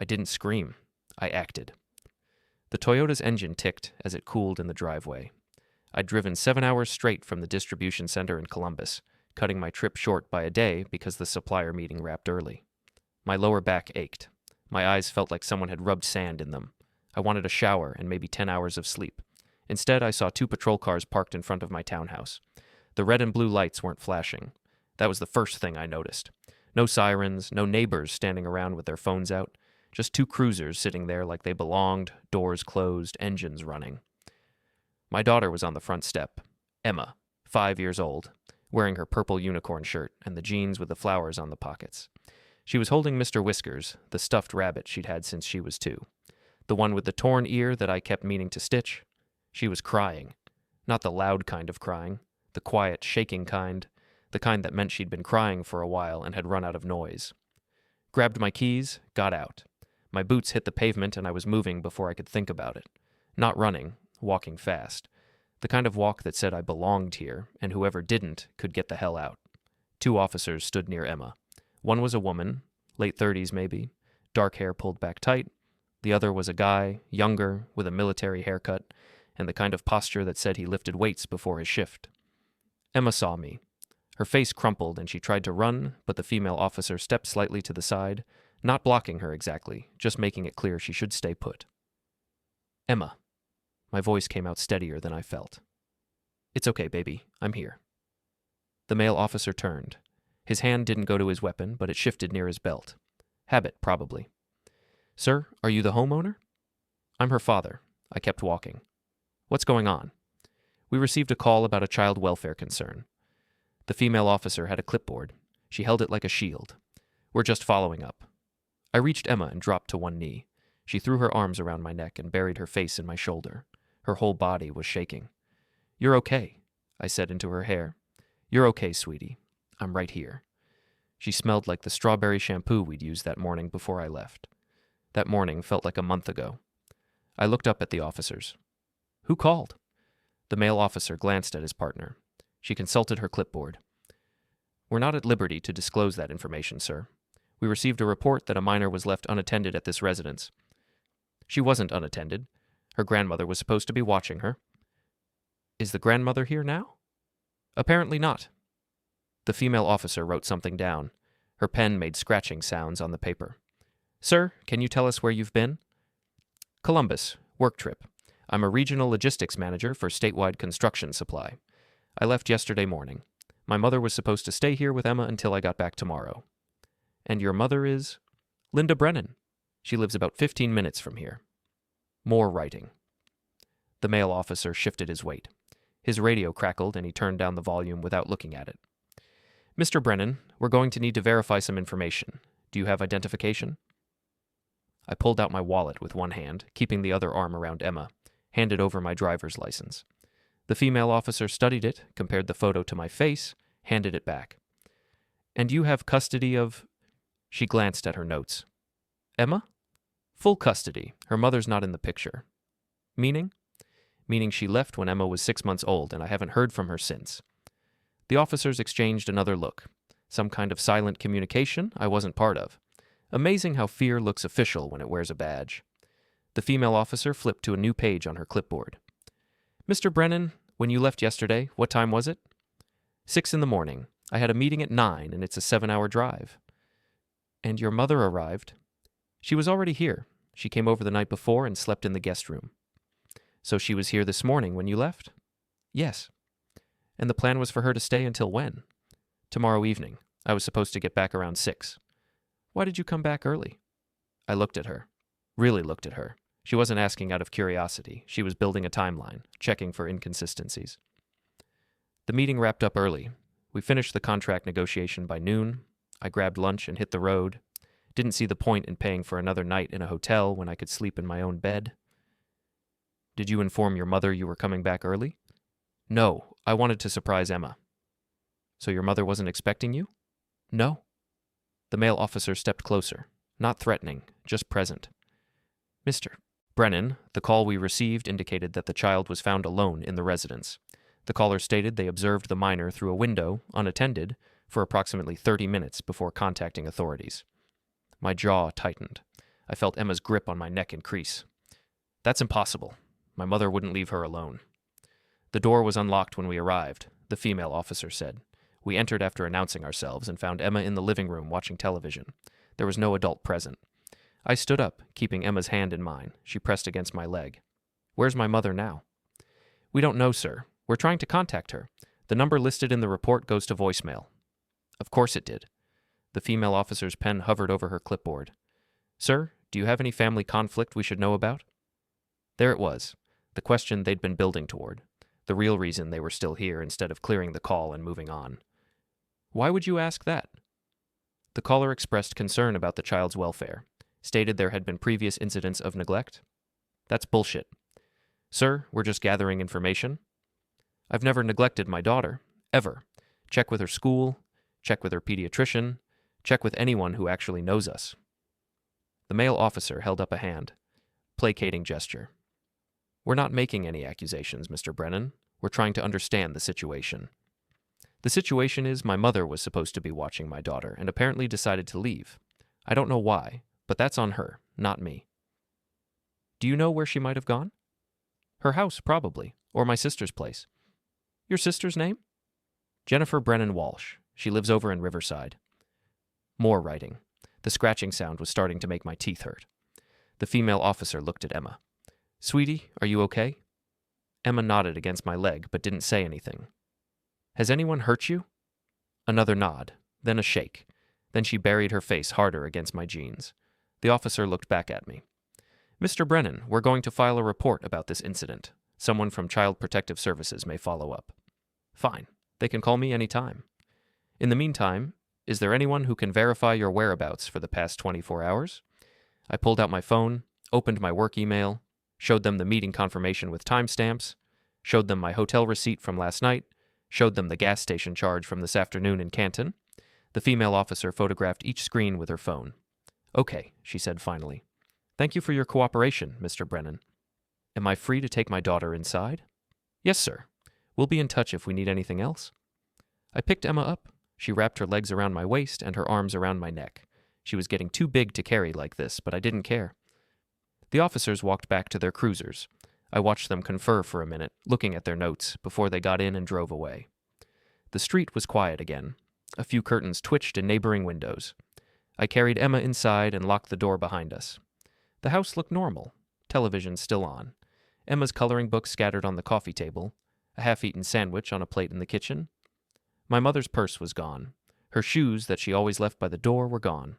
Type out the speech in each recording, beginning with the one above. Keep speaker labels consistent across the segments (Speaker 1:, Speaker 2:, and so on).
Speaker 1: I didn't scream. I acted. The Toyota's engine ticked as it cooled in the driveway. I'd driven 7 hours straight from the distribution center in Columbus, cutting my trip short by a day because the supplier meeting wrapped early. My lower back ached. My eyes felt like someone had rubbed sand in them. I wanted a shower and maybe 10 hours of sleep. Instead, I saw 2 patrol cars parked in front of my townhouse. The red and blue lights weren't flashing. That was the first thing I noticed. No sirens, no neighbors standing around with their phones out. Just 2 cruisers sitting there like they belonged, doors closed, engines running. My daughter was on the front step. Emma, 5 years old, wearing her purple unicorn shirt and the jeans with the flowers on the pockets. She was holding Mr. Whiskers, the stuffed rabbit she'd had since she was 2. The one with the torn ear that I kept meaning to stitch. She was crying. Not the loud kind of crying, the quiet, shaking kind, the kind that meant she'd been crying for a while and had run out of noise. Grabbed my keys, got out. My boots hit the pavement and I was moving before I could think about it. Not running, walking fast. The kind of walk that said I belonged here, and whoever didn't could get the hell out. 2 officers stood near Emma. One was a woman, late 30s maybe, dark hair pulled back tight. The other was a guy, younger, with a military haircut, and the kind of posture that said he lifted weights before his shift. Emma saw me. Her face crumpled and she tried to run, but the female officer stepped slightly to the side, not blocking her exactly, just making it clear she should stay put. Emma. My voice came out steadier than I felt. It's okay, baby. I'm here. The male officer turned. His hand didn't go to his weapon, but it shifted near his belt. Habit, probably. Sir, are you the homeowner? I'm her father. I kept walking. What's going on? We received a call about a child welfare concern. The female officer had a clipboard. She held it like a shield. We're just following up. I reached Emma and dropped to one knee. She threw her arms around my neck and buried her face in my shoulder. Her whole body was shaking. You're okay, I said into her hair. You're okay, sweetie. I'm right here. She smelled like the strawberry shampoo we'd used that morning before I left. That morning felt like a month ago. I looked up at the officers. Who called? The male officer glanced at his partner. She consulted her clipboard. We're not at liberty to disclose that information, sir. We received a report that a minor was left unattended at this residence. She wasn't unattended. Her grandmother was supposed to be watching her. Is the grandmother here now? Apparently not. The female officer wrote something down. Her pen made scratching sounds on the paper. Sir, can you tell us where you've been? Columbus, work trip. I'm a regional logistics manager for statewide construction supply. I left yesterday morning. My mother was supposed to stay here with Emma until I got back tomorrow. And your mother is? Linda Brennan. She lives about 15 minutes from here. More writing. The male officer shifted his weight. His radio crackled and he turned down the volume without looking at it. Mr. Brennan, we're going to need to verify some information. Do you have identification? I pulled out my wallet with one hand, keeping the other arm around Emma, handed over my driver's license. The female officer studied it, compared the photo to my face, handed it back. And you have custody of... She glanced at her notes. Emma? Full custody. Her mother's not in the picture. Meaning? Meaning she left when Emma was 6 months old, and I haven't heard from her since. The officers exchanged another look. Some kind of silent communication I wasn't part of. Amazing how fear looks official when it wears a badge. The female officer flipped to a new page on her clipboard. Mr. Brennan, when you left yesterday, what time was it? 6 in the morning. I had a meeting at 9, and it's a 7-hour drive. And your mother arrived? She was already here. She came over the night before and slept in the guest room. So she was here this morning when you left? Yes. And the plan was for her to stay until when? Tomorrow evening. I was supposed to get back around 6. Why did you come back early? I looked at her. Really looked at her. She wasn't asking out of curiosity. She was building a timeline, checking for inconsistencies. The meeting wrapped up early. We finished the contract negotiation by noon. I grabbed lunch and hit the road. Didn't see the point in paying for another night in a hotel when I could sleep in my own bed. Did you inform your mother you were coming back early? No, I wanted to surprise Emma. So your mother wasn't expecting you? No. The male officer stepped closer, not threatening, just present. Mr. Brennan, the call we received indicated that the child was found alone in the residence. The caller stated they observed the minor through a window, unattended, for approximately 30 minutes before contacting authorities. My jaw tightened. I felt Emma's grip on my neck increase. That's impossible. My mother wouldn't leave her alone. The door was unlocked when we arrived, the female officer said. We entered after announcing ourselves and found Emma in the living room watching television. There was no adult present. I stood up, keeping Emma's hand in mine. She pressed against my leg. Where's my mother now? We don't know, sir. We're trying to contact her. The number listed in the report goes to voicemail. Of course it did. The female officer's pen hovered over her clipboard. Sir, do you have any family conflict we should know about? There it was, the question they'd been building toward, the real reason they were still here instead of clearing the call and moving on. Why would you ask that? The caller expressed concern about the child's welfare, stated there had been previous incidents of neglect. That's bullshit. Sir, we're just gathering information. I've never neglected my daughter, ever. Check with her school, check with her pediatrician, check with anyone who actually knows us. The male officer held up a hand, placating gesture. We're not making any accusations, Mr. Brennan. We're trying to understand the situation. The situation is my mother was supposed to be watching my daughter and apparently decided to leave. I don't know why, but that's on her, not me. Do you know where she might have gone? Her house, probably, or my sister's place. Your sister's name? Jennifer Brennan Walsh. She lives over in Riverside. More writing. The scratching sound was starting to make my teeth hurt. The female officer looked at Emma. Sweetie, are you okay? Emma nodded against my leg, but didn't say anything. Has anyone hurt you? Another nod, then a shake. Then she buried her face harder against my jeans. The officer looked back at me. Mr. Brennan, we're going to file a report about this incident. Someone from Child Protective Services may follow up. Fine. They can call me any time. In the meantime, is there anyone who can verify your whereabouts for the past 24 hours? I pulled out my phone, opened my work email, showed them the meeting confirmation with timestamps, showed them my hotel receipt from last night, showed them the gas station charge from this afternoon in Canton. The female officer photographed each screen with her phone. Okay, she said finally. Thank you for your cooperation, Mr. Brennan. Am I free to take my daughter inside? Yes, sir. We'll be in touch if we need anything else. I picked Emma up. She wrapped her legs around my waist and her arms around my neck. She was getting too big to carry like this, but I didn't care. The officers walked back to their cruisers. I watched them confer for a minute, looking at their notes, before they got in and drove away. The street was quiet again. A few curtains twitched in neighboring windows. I carried Emma inside and locked the door behind us. The house looked normal, television still on, Emma's coloring book scattered on the coffee table, a half-eaten sandwich on a plate in the kitchen. My mother's purse was gone. Her shoes that she always left by the door were gone.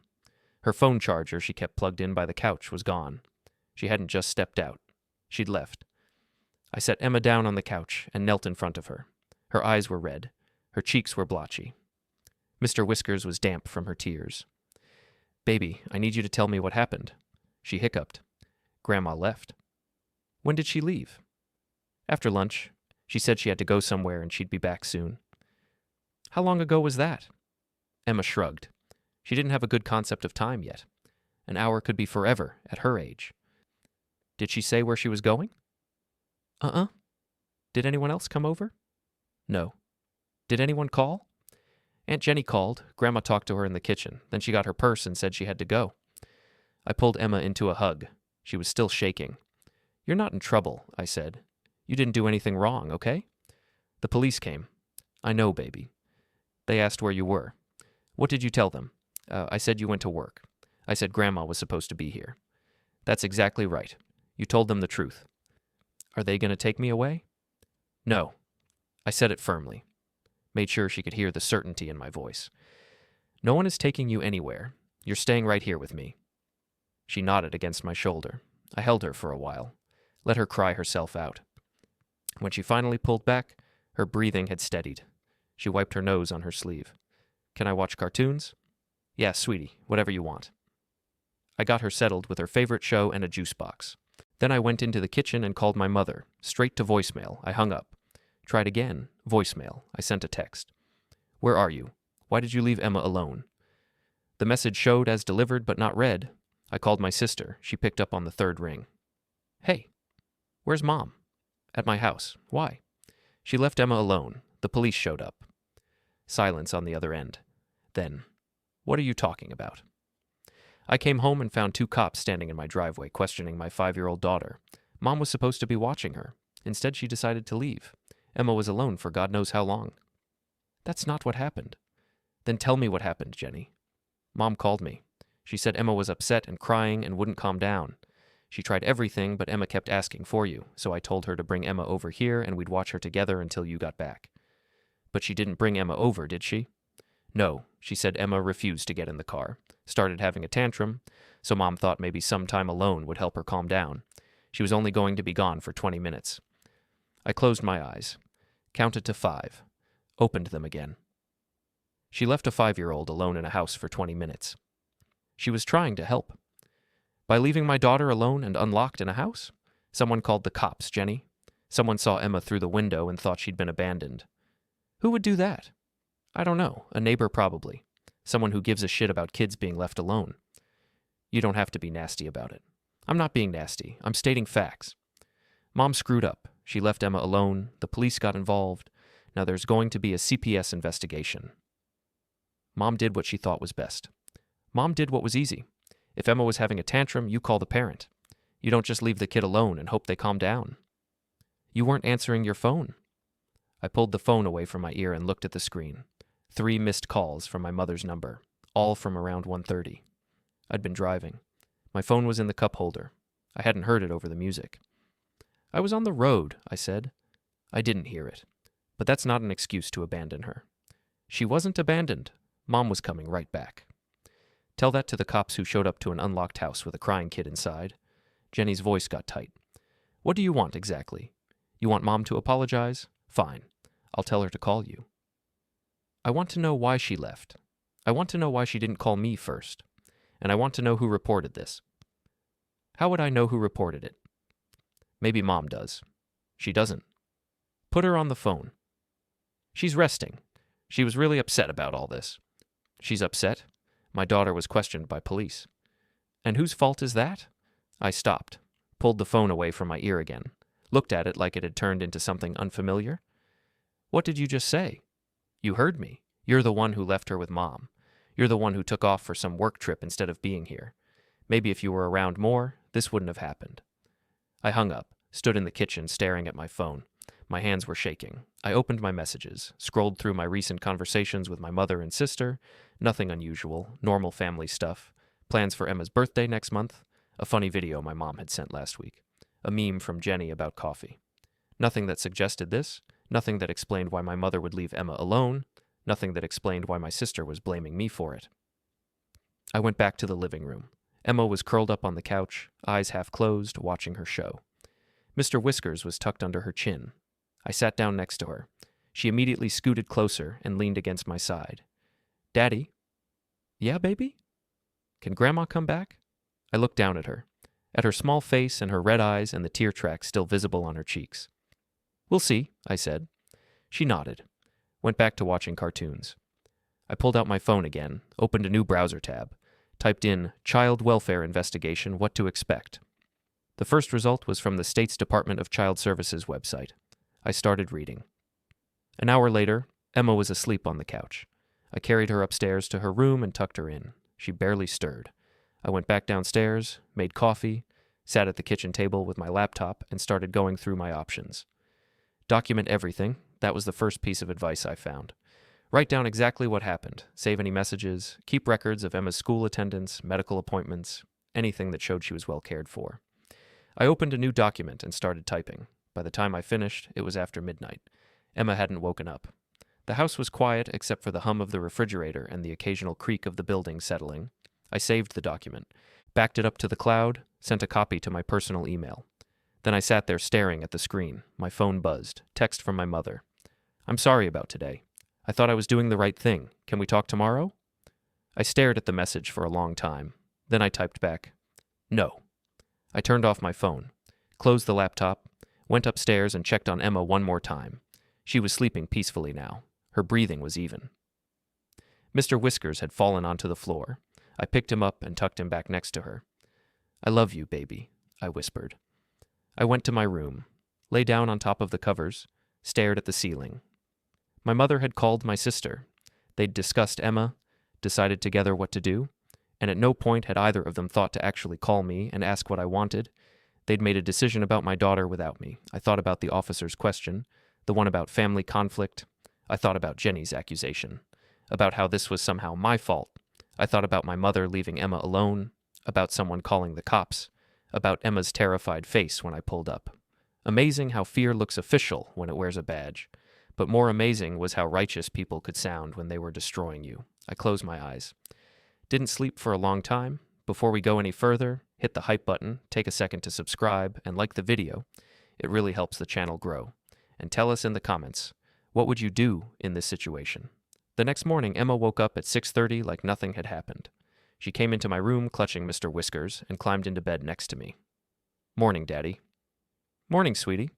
Speaker 1: Her phone charger she kept plugged in by the couch was gone. She hadn't just stepped out. She'd left. I set Emma down on the couch and knelt in front of her. Her eyes were red. Her cheeks were blotchy. Mr. Whiskers was damp from her tears. Baby, I need you to tell me what happened. She hiccuped. Grandma left. When did she leave? After lunch. She said she had to go somewhere and she'd be back soon. How long ago was that? Emma shrugged. She didn't have a good concept of time yet. An hour could be forever at her age. Did she say where she was going? Uh-uh. Did anyone else come over? No. Did anyone call? Aunt Jenny called. Grandma talked to her in the kitchen. Then she got her purse and said she had to go. I pulled Emma into a hug. She was still shaking. You're not in trouble, I said. You didn't do anything wrong, okay? The police came. I know, baby. They asked where you were. What did you tell them? I said you went to work. I said Grandma was supposed to be here. That's exactly right. You told them the truth. Are they going to take me away? No. I said it firmly. Made sure she could hear the certainty in my voice. No one is taking you anywhere. You're staying right here with me. She nodded against my shoulder. I held her for a while, let her cry herself out. When she finally pulled back, her breathing had steadied. She wiped her nose on her sleeve. Can I watch cartoons? Yeah, sweetie, whatever you want. I got her settled with her favorite show and a juice box. Then I went into the kitchen and called my mother. Straight to voicemail. I hung up. Tried again. Voicemail. I sent a text. Where are you? Why did you leave Emma alone? The message showed as delivered but not read. I called my sister. She picked up on the third ring. Hey, where's Mom? At my house. Why? She left Emma alone. The police showed up. Silence on the other end. Then, what are you talking about? I came home and found 2 cops standing in my driveway questioning my 5-year-old daughter. Mom was supposed to be watching her. Instead, she decided to leave. Emma was alone for God knows how long. That's not what happened. Then tell me what happened, Jenny. Mom called me. She said Emma was upset and crying and wouldn't calm down. She tried everything, but Emma kept asking for you, so I told her to bring Emma over here and we'd watch her together until you got back. But she didn't bring Emma over, did she? No, she said Emma refused to get in the car, started having a tantrum, so Mom thought maybe some time alone would help her calm down. She was only going to be gone for 20 minutes. I closed my eyes, counted to 5, opened them again. She left a 5-year-old alone in a house for 20 minutes. She was trying to help. By leaving my daughter alone and unlocked in a house? Someone called the cops, Jenny. Someone saw Emma through the window and thought she'd been abandoned. Who would do that? I don't know. A neighbor probably. Someone who gives a shit about kids being left alone. You don't have to be nasty about it. I'm not being nasty. I'm stating facts. Mom screwed up. She left Emma alone. The police got involved. Now there's going to be a CPS investigation. Mom did what she thought was best. Mom did what was easy. If Emma was having a tantrum, you call the parent. You don't just leave the kid alone and hope they calm down. You weren't answering your phone. I pulled the phone away from my ear and looked at the screen. 3 missed calls from my mother's number, all from around 1:30. I'd been driving. My phone was in the cup holder. I hadn't heard it over the music. I was on the road, I said. I didn't hear it. But that's not an excuse to abandon her. She wasn't abandoned. Mom was coming right back. Tell that to the cops who showed up to an unlocked house with a crying kid inside. Jenny's voice got tight. What do you want exactly? You want Mom to apologize? Fine. I'll tell her to call you. I want to know why she left. I want to know why she didn't call me first. And I want to know who reported this. How would I know who reported it? Maybe Mom does. She doesn't. Put her on the phone. She's resting. She was really upset about all this. She's upset? My daughter was questioned by police. And whose fault is that? I stopped, pulled the phone away from my ear again, looked at it like it had turned into something unfamiliar. What did you just say? You heard me. You're the one who left her with Mom. You're the one who took off for some work trip instead of being here. Maybe if you were around more, this wouldn't have happened. I hung up, stood in the kitchen staring at my phone. My hands were shaking. I opened my messages, scrolled through my recent conversations with my mother and sister. Nothing unusual, normal family stuff. Plans for Emma's birthday next month. A funny video my mom had sent last week. A meme from Jenny about coffee. Nothing that suggested this. Nothing that explained why my mother would leave Emma alone. Nothing that explained why my sister was blaming me for it. I went back to the living room. Emma was curled up on the couch, eyes half closed, watching her show. Mr. Whiskers was tucked under her chin. I sat down next to her. She immediately scooted closer and leaned against my side. Daddy? Yeah, baby? Can Grandma come back? I looked down at her small face and her red eyes and the tear tracks still visible on her cheeks. We'll see, I said. She nodded, went back to watching cartoons. I pulled out my phone again, opened a new browser tab, typed in Child Welfare Investigation, What to Expect. The first result was from the state's Department of Child Services website. I started reading. An hour later, Emma was asleep on the couch. I carried her upstairs to her room and tucked her in. She barely stirred. I went back downstairs, made coffee, sat at the kitchen table with my laptop, and started going through my options. Document everything. That was the first piece of advice I found. Write down exactly what happened, save any messages, keep records of Emma's school attendance, medical appointments, anything that showed she was well cared for. I opened a new document and started typing. By the time I finished, it was after midnight. Emma hadn't woken up. The house was quiet except for the hum of the refrigerator and the occasional creak of the building settling. I saved the document, backed it up to the cloud, sent a copy to my personal email. Then I sat there staring at the screen. My phone buzzed. Text from my mother. I'm sorry about today. I thought I was doing the right thing. Can we talk tomorrow? I stared at the message for a long time. Then I typed back, no. I turned off my phone, closed the laptop, went upstairs and checked on Emma one more time. She was sleeping peacefully now. Her breathing was even. Mr. Whiskers had fallen onto the floor. I picked him up and tucked him back next to her. I love you, baby, I whispered. I went to my room, lay down on top of the covers, stared at the ceiling. My mother had called my sister. They'd discussed Emma, decided together what to do, and at no point had either of them thought to actually call me and ask what I wanted. They'd made a decision about my daughter without me. I thought about the officer's question, the one about family conflict. I thought about Jenny's accusation, about how this was somehow my fault. I thought about my mother leaving Emma alone, about someone calling the cops, about Emma's terrified face when I pulled up. Amazing how fear looks official when it wears a badge, but more amazing was how righteous people could sound when they were destroying you. I closed my eyes. Didn't sleep for a long time. Before we go any further, hit the hype button, take a second to subscribe, and like the video. It really helps the channel grow. And tell us in the comments, what would you do in this situation? The next morning, Emma woke up at 6:30 like nothing had happened. She came into my room clutching Mr. Whiskers and climbed into bed next to me. "Morning, Daddy." "Morning, sweetie.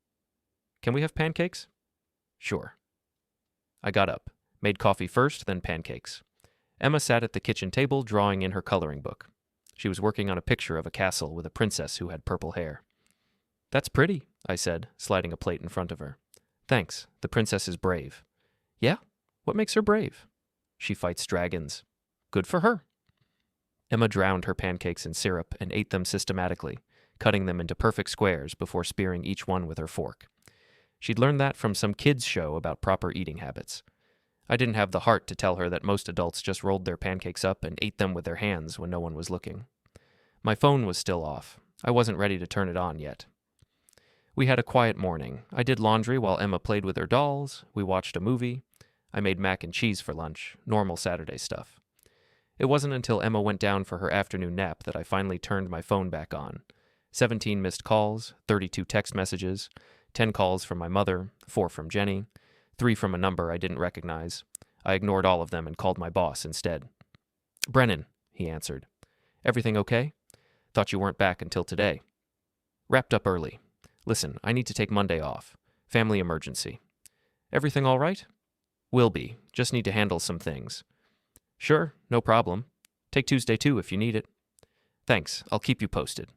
Speaker 1: Can we have pancakes?" "Sure." I got up, made coffee first, then pancakes. Emma sat at the kitchen table drawing in her coloring book. She was working on a picture of a castle with a princess who had purple hair. "That's pretty," I said, sliding a plate in front of her. "Thanks. The princess is brave." "Yeah? What makes her brave?" "She fights dragons." "Good for her." Emma drowned her pancakes in syrup and ate them systematically, cutting them into perfect squares before spearing each one with her fork. She'd learned that from some kids' show about proper eating habits. I didn't have the heart to tell her that most adults just rolled their pancakes up and ate them with their hands when no one was looking. My phone was still off. I wasn't ready to turn it on yet. We had a quiet morning. I did laundry while Emma played with her dolls. We watched a movie. I made mac and cheese for lunch, normal Saturday stuff. It wasn't until Emma went down for her afternoon nap that I finally turned my phone back on. 17 missed calls, 32 text messages, 10 calls from my mother, 4 from Jenny, 3 from a number I didn't recognize. I ignored all of them and called my boss instead. "Brennan," he answered. "Everything okay? Thought you weren't back until today." "Wrapped up early. Listen, I need to take Monday off. Family emergency." "Everything all right?" "Will be. Just need to handle some things." "Sure, no problem. Take Tuesday too if you need it." "Thanks, I'll keep you posted."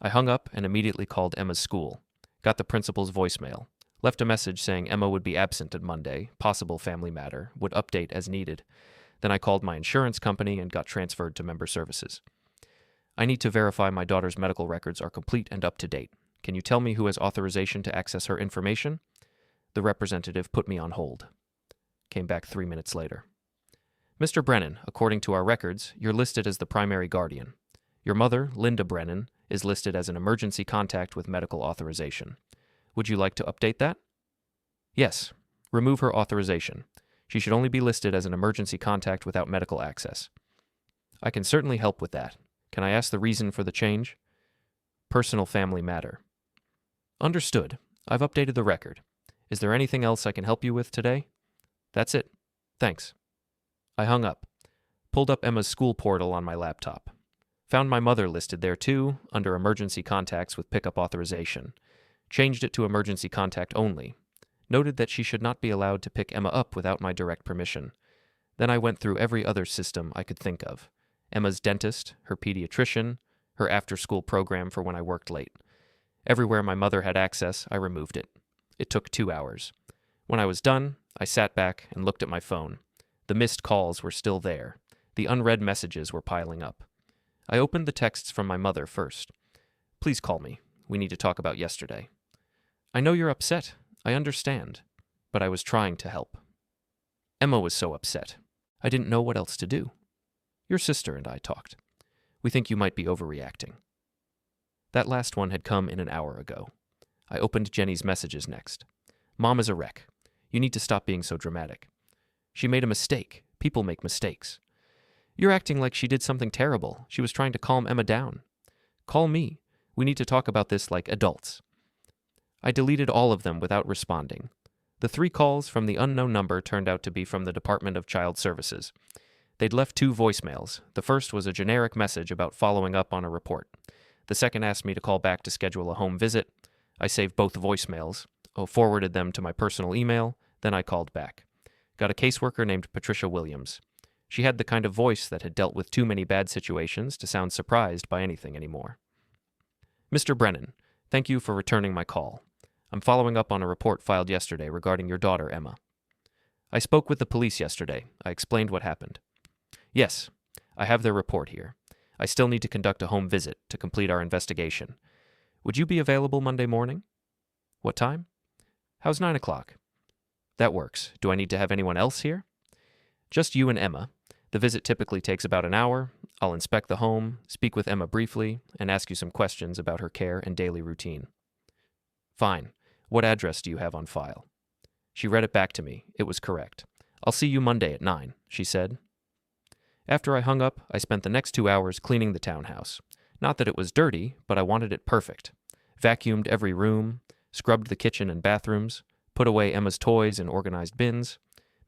Speaker 1: I hung up and immediately called Emma's school. Got the principal's voicemail. Left a message saying Emma would be absent on Monday, possible family matter, would update as needed. Then I called my insurance company and got transferred to member services. "I need to verify my daughter's medical records are complete and up to date. Can you tell me who has authorization to access her information?" The representative put me on hold. Came back 3 minutes later. "Mr. Brennan, according to our records, you're listed as the primary guardian. Your mother, Linda Brennan, is listed as an emergency contact with medical authorization. Would you like to update that?" "Yes. Remove her authorization. She should only be listed as an emergency contact without medical access." "I can certainly help with that. Can I ask the reason for the change?" "Personal family matter." "Understood. I've updated the record. Is there anything else I can help you with today?" "That's it. Thanks." I hung up. Pulled up Emma's school portal on my laptop. Found my mother listed there too, under emergency contacts with pickup authorization. Changed it to emergency contact only. Noted that she should not be allowed to pick Emma up without my direct permission. Then I went through every other system I could think of. Emma's dentist, her pediatrician, her after-school program for when I worked late. Everywhere my mother had access, I removed it. It took 2 hours. When I was done, I sat back and looked at my phone. The missed calls were still there. The unread messages were piling up. I opened the texts from my mother first. "Please call me. We need to talk about yesterday." "I know you're upset. I understand. But I was trying to help." Emma was so upset. I didn't know what else to do. "Your sister and I talked. We think you might be overreacting." That last one had come in an hour ago. I opened Jenny's messages next. "Mom is a wreck. You need to stop being so dramatic. She made a mistake. People make mistakes. You're acting like she did something terrible. She was trying to calm Emma down. Call me. We need to talk about this like adults." I deleted all of them without responding. The 3 calls from the unknown number turned out to be from the Department of Child Services. They'd left 2 voicemails. The first was a generic message about following up on a report. The second asked me to call back to schedule a home visit. I saved both voicemails, forwarded them to my personal email, then I called back. Got a caseworker named Patricia Williams. She had the kind of voice that had dealt with too many bad situations to sound surprised by anything anymore. "Mr. Brennan, thank you for returning my call. I'm following up on a report filed yesterday regarding your daughter, Emma. I spoke with the police yesterday. I explained what happened." "Yes, I have their report here. I still need to conduct a home visit to complete our investigation. Would you be available Monday morning? What time? How's 9 o'clock? That works. Do I need to have anyone else here? Just you and Emma. The visit typically takes about an hour. I'll inspect the home, speak with Emma briefly, and ask you some questions about her care and daily routine. Fine. What address do you have on file? She read it back to me. It was correct. I'll see you Monday at 9, she said. After I hung up, I spent the next 2 hours cleaning the townhouse. Not that it was dirty, but I wanted it perfect. Vacuumed every room, scrubbed the kitchen and bathrooms, put away Emma's toys in organized bins,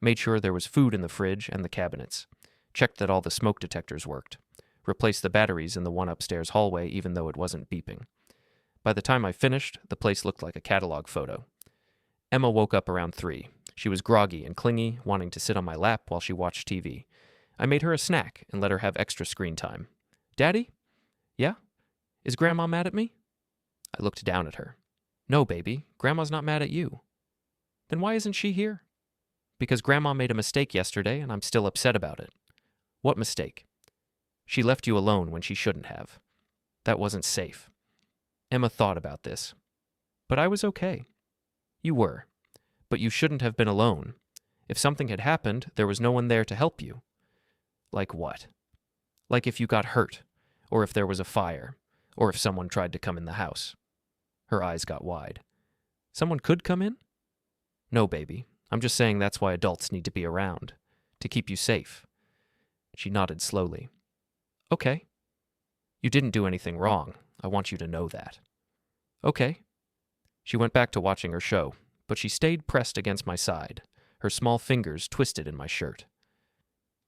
Speaker 1: made sure there was food in the fridge and the cabinets, checked that all the smoke detectors worked, replaced the batteries in the one upstairs hallway even though it wasn't beeping. By the time I finished, the place looked like a catalog photo. Emma woke up around 3. She was groggy and clingy, wanting to sit on my lap while she watched TV. I made her a snack and let her have extra screen time. Daddy? Yeah? Is Grandma mad at me? I looked down at her. No, baby. Grandma's not mad at you. Then why isn't she here? Because Grandma made a mistake yesterday and I'm still upset about it. What mistake? She left you alone when she shouldn't have. That wasn't safe. Emma thought about this. But I was okay. You were. But you shouldn't have been alone. If something had happened, there was no one there to help you. Like what? Like if you got hurt, or if there was a fire, or if someone tried to come in the house. Her eyes got wide. Someone could come in? No, baby. I'm just saying that's why adults need to be around. To keep you safe. She nodded slowly. Okay. You didn't do anything wrong. I want you to know that. Okay. She went back to watching her show, but she stayed pressed against my side, her small fingers twisted in my shirt.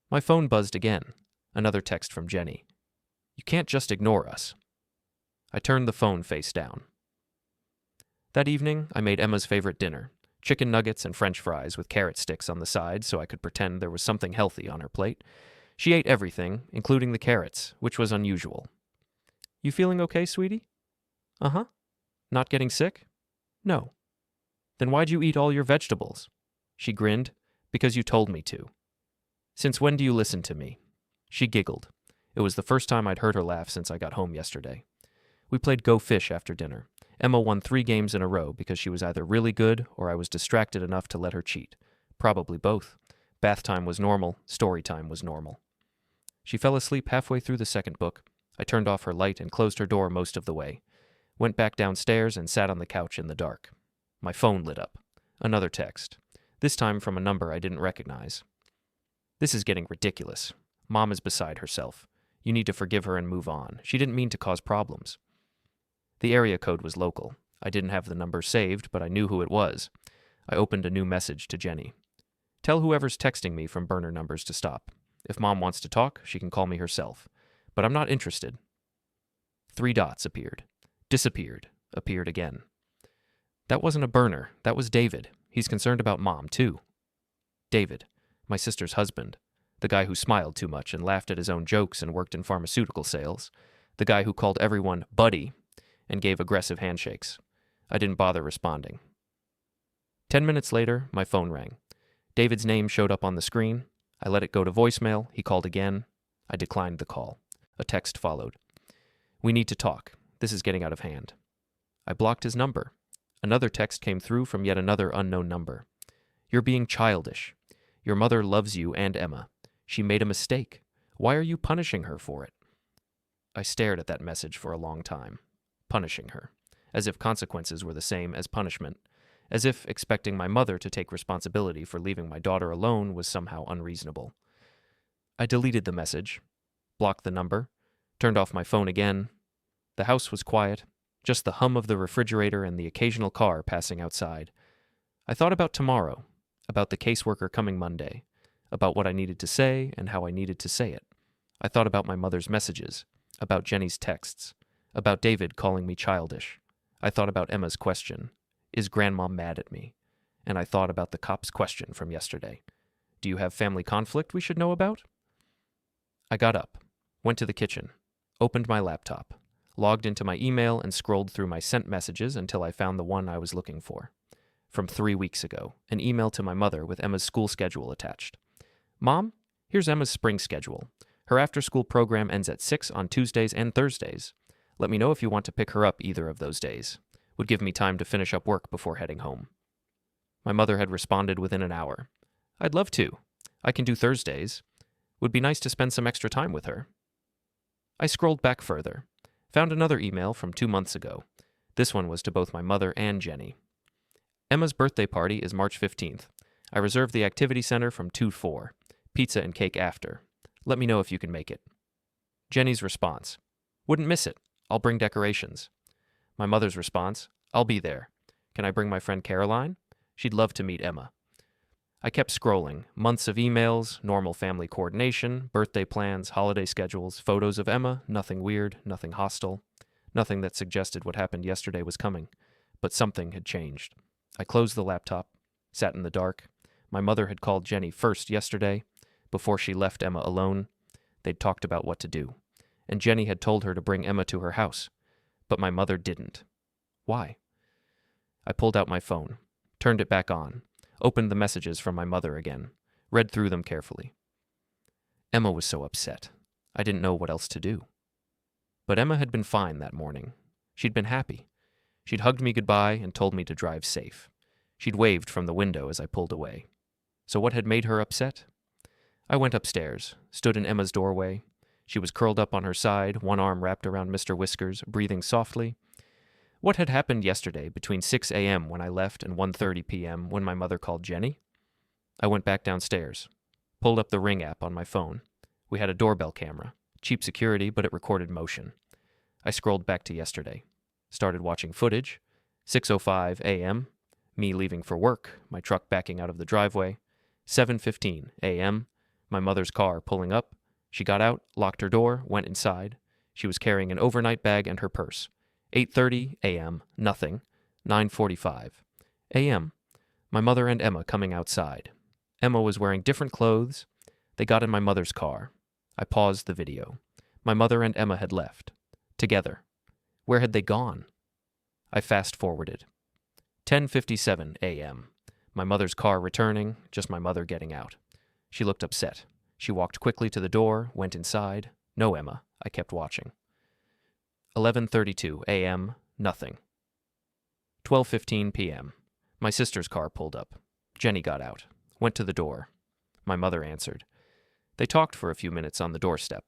Speaker 1: My phone buzzed again. Another text from Jenny. You can't just ignore us. I turned the phone face down. That evening, I made Emma's favorite dinner, chicken nuggets and French fries with carrot sticks on the side so I could pretend there was something healthy on her plate. She ate everything, including the carrots, which was unusual. You feeling okay, sweetie? Uh-huh. Not getting sick? No. Then why'd you eat all your vegetables? She grinned. Because you told me to. Since when do you listen to me? She giggled. It was the first time I'd heard her laugh since I got home yesterday. We played Go Fish after dinner. Emma won 3 games in a row because she was either really good or I was distracted enough to let her cheat. Probably both. Bath time was normal, story time was normal. She fell asleep halfway through the second book. I turned off her light and closed her door most of the way. Went back downstairs and sat on the couch in the dark. My phone lit up. Another text. This time from a number I didn't recognize. This is getting ridiculous. Mom is beside herself. You need to forgive her and move on. She didn't mean to cause problems. The area code was local. I didn't have the number saved, but I knew who it was. I opened a new message to Jenny. Tell whoever's texting me from burner numbers to stop. If Mom wants to talk, she can call me herself. But I'm not interested. 3 dots appeared. Disappeared. Appeared again. That wasn't a burner. That was David. He's concerned about Mom, too. David, my sister's husband. The guy who smiled too much and laughed at his own jokes and worked in pharmaceutical sales. The guy who called everyone buddy and gave aggressive handshakes. I didn't bother responding. 10 minutes later, my phone rang. David's name showed up on the screen. I let it go to voicemail. He called again. I declined the call. A text followed. We need to talk. This is getting out of hand. I blocked his number. Another text came through from yet another unknown number. You're being childish. Your mother loves you and Emma. She made a mistake. Why are you punishing her for it? I stared at that message for a long time. Punishing her. As if consequences were the same as punishment. As if expecting my mother to take responsibility for leaving my daughter alone was somehow unreasonable. I deleted the message, blocked the number, turned off my phone again. The house was quiet, just the hum of the refrigerator and the occasional car passing outside. I thought about tomorrow, about the caseworker coming Monday, about what I needed to say and how I needed to say it. I thought about my mother's messages, about Jenny's texts, about David calling me childish. I thought about Emma's question, is Grandma mad at me? And I thought about the cop's question from yesterday. Do you have family conflict we should know about? I got up, went to the kitchen, opened my laptop, logged into my email and scrolled through my sent messages until I found the one I was looking for. From 3 weeks ago, an email to my mother with Emma's school schedule attached. Mom, here's Emma's spring schedule. Her after-school program ends at 6 on Tuesdays and Thursdays. Let me know if you want to pick her up either of those days. Would give me time to finish up work before heading home. My mother had responded within an hour. I'd love to. I can do Thursdays. Would be nice to spend some extra time with her. I scrolled back further. Found another email from 2 months ago. This one was to both my mother and Jenny. Emma's birthday party is March 15th. I reserved the activity center from 2 to 4. Pizza and cake after. Let me know if you can make it. Jenny's response. Wouldn't miss it. I'll bring decorations. My mother's response. I'll be there. Can I bring my friend Caroline? She'd love to meet Emma. I kept scrolling. Months of emails, normal family coordination, birthday plans, holiday schedules, photos of Emma, nothing weird, nothing hostile, nothing that suggested what happened yesterday was coming. But something had changed. I closed the laptop, sat in the dark. My mother had called Jenny first yesterday. Before she left Emma alone, they'd talked about what to do. And Jenny had told her to bring Emma to her house. But my mother didn't. Why? I pulled out my phone, turned it back on, opened the messages from my mother again, read through them carefully. Emma was so upset. I didn't know what else to do. But Emma had been fine that morning. She'd been happy. She'd hugged me goodbye and told me to drive safe. She'd waved from the window as I pulled away. So what had made her upset? I went upstairs, stood in Emma's doorway. She was curled up on her side, one arm wrapped around Mr. Whiskers, breathing softly. What had happened yesterday between 6 a.m. when I left and 1:30 p.m. when my mother called Jenny? I went back downstairs, pulled up the Ring app on my phone. We had a doorbell camera, cheap security, but it recorded motion. I scrolled back to yesterday, started watching footage. 6:05 a.m., me leaving for work, my truck backing out of the driveway. 7:15 a.m., my mother's car pulling up. She got out, locked her door, went inside. She was carrying an overnight bag and her purse. 8:30 a.m., nothing. 9:45 a.m., my mother and Emma coming outside. Emma was wearing different clothes. They got in my mother's car. I paused the video. My mother and Emma had left. Together. Where had they gone? I fast-forwarded. 10:57 a.m., my mother's car returning, just my mother getting out. She looked upset. She walked quickly to the door, went inside. No Emma. I kept watching. 11:32 a.m., nothing. 12:15 p.m., my sister's car pulled up. Jenny got out, went to the door. My mother answered. They talked for a few minutes on the doorstep.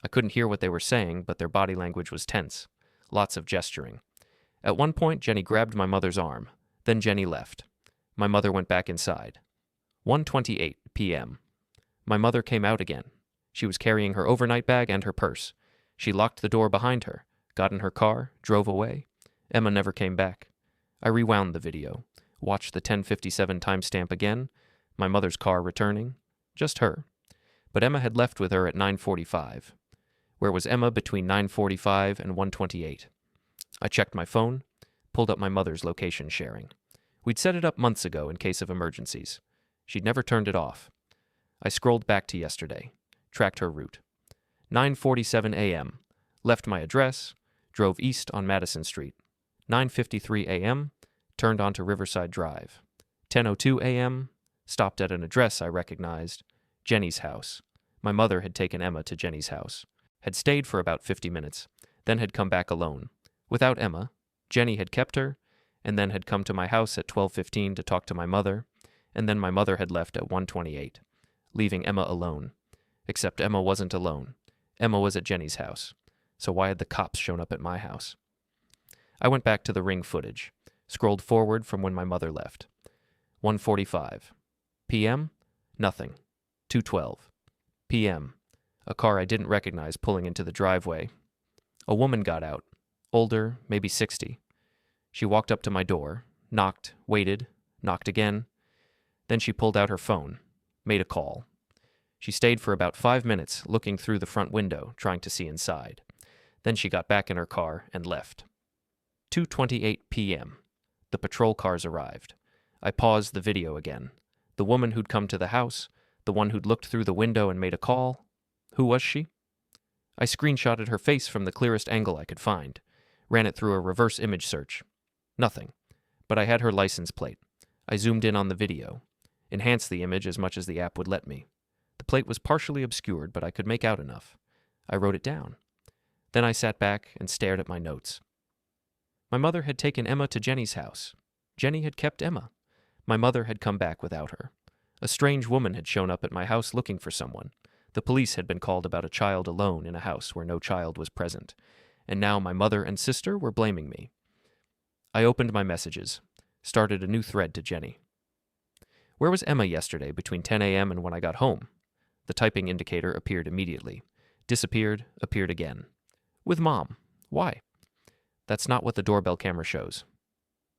Speaker 1: I couldn't hear what they were saying, but their body language was tense. Lots of gesturing. At one point, Jenny grabbed my mother's arm. Then Jenny left. My mother went back inside. 1:28 p.m., my mother came out again. She was carrying her overnight bag and her purse. She locked the door behind her, got in her car, drove away. Emma never came back. I rewound the video, watched the 10:57 timestamp again, my mother's car returning. Just her. But Emma had left with her at 9:45. Where was Emma between 9:45 and 1:28? I checked my phone, pulled up my mother's location sharing. We'd set it up months ago in case of emergencies. She'd never turned it off. I scrolled back to yesterday, tracked her route. 9:47 a.m., left my address, drove east on Madison Street. 9:53 a.m., turned onto Riverside Drive. 10:02 a.m., stopped at an address I recognized, Jenny's house. My mother had taken Emma to Jenny's house, had stayed for about 50 minutes, then had come back alone. Without Emma, Jenny had kept her, and then had come to my house at 12:15 to talk to my mother, and then my mother had left at 1:28, leaving Emma alone. Except Emma wasn't alone. Emma was at Jenny's house. So why had the cops shown up at my house? I went back to the Ring footage, scrolled forward from when my mother left. 1:45 p.m., nothing. 2:12 p.m., a car I didn't recognize pulling into the driveway. A woman got out, older, maybe 60. She walked up to my door, knocked, waited, knocked again. Then she pulled out her phone, made a call. She stayed for about 5 minutes looking through the front window, trying to see inside. Then she got back in her car and left. 2:28 p.m. The patrol cars arrived. I paused the video again. The woman who'd come to the house, the one who'd looked through the window and made a call. Who was she? I screenshotted her face from the clearest angle I could find. Ran it through a reverse image search. Nothing. But I had her license plate. I zoomed in on the video. Enhanced the image as much as the app would let me. The plate was partially obscured, but I could make out enough. I wrote it down. Then I sat back and stared at my notes. My mother had taken Emma to Jenny's house. Jenny had kept Emma. My mother had come back without her. A strange woman had shown up at my house looking for someone. The police had been called about a child alone in a house where no child was present. And now my mother and sister were blaming me. I opened my messages, started a new thread to Jenny. Where was Emma yesterday between 10 a.m. and when I got home? The typing indicator appeared immediately. Disappeared, appeared again. With Mom. Why? That's not what the doorbell camera shows.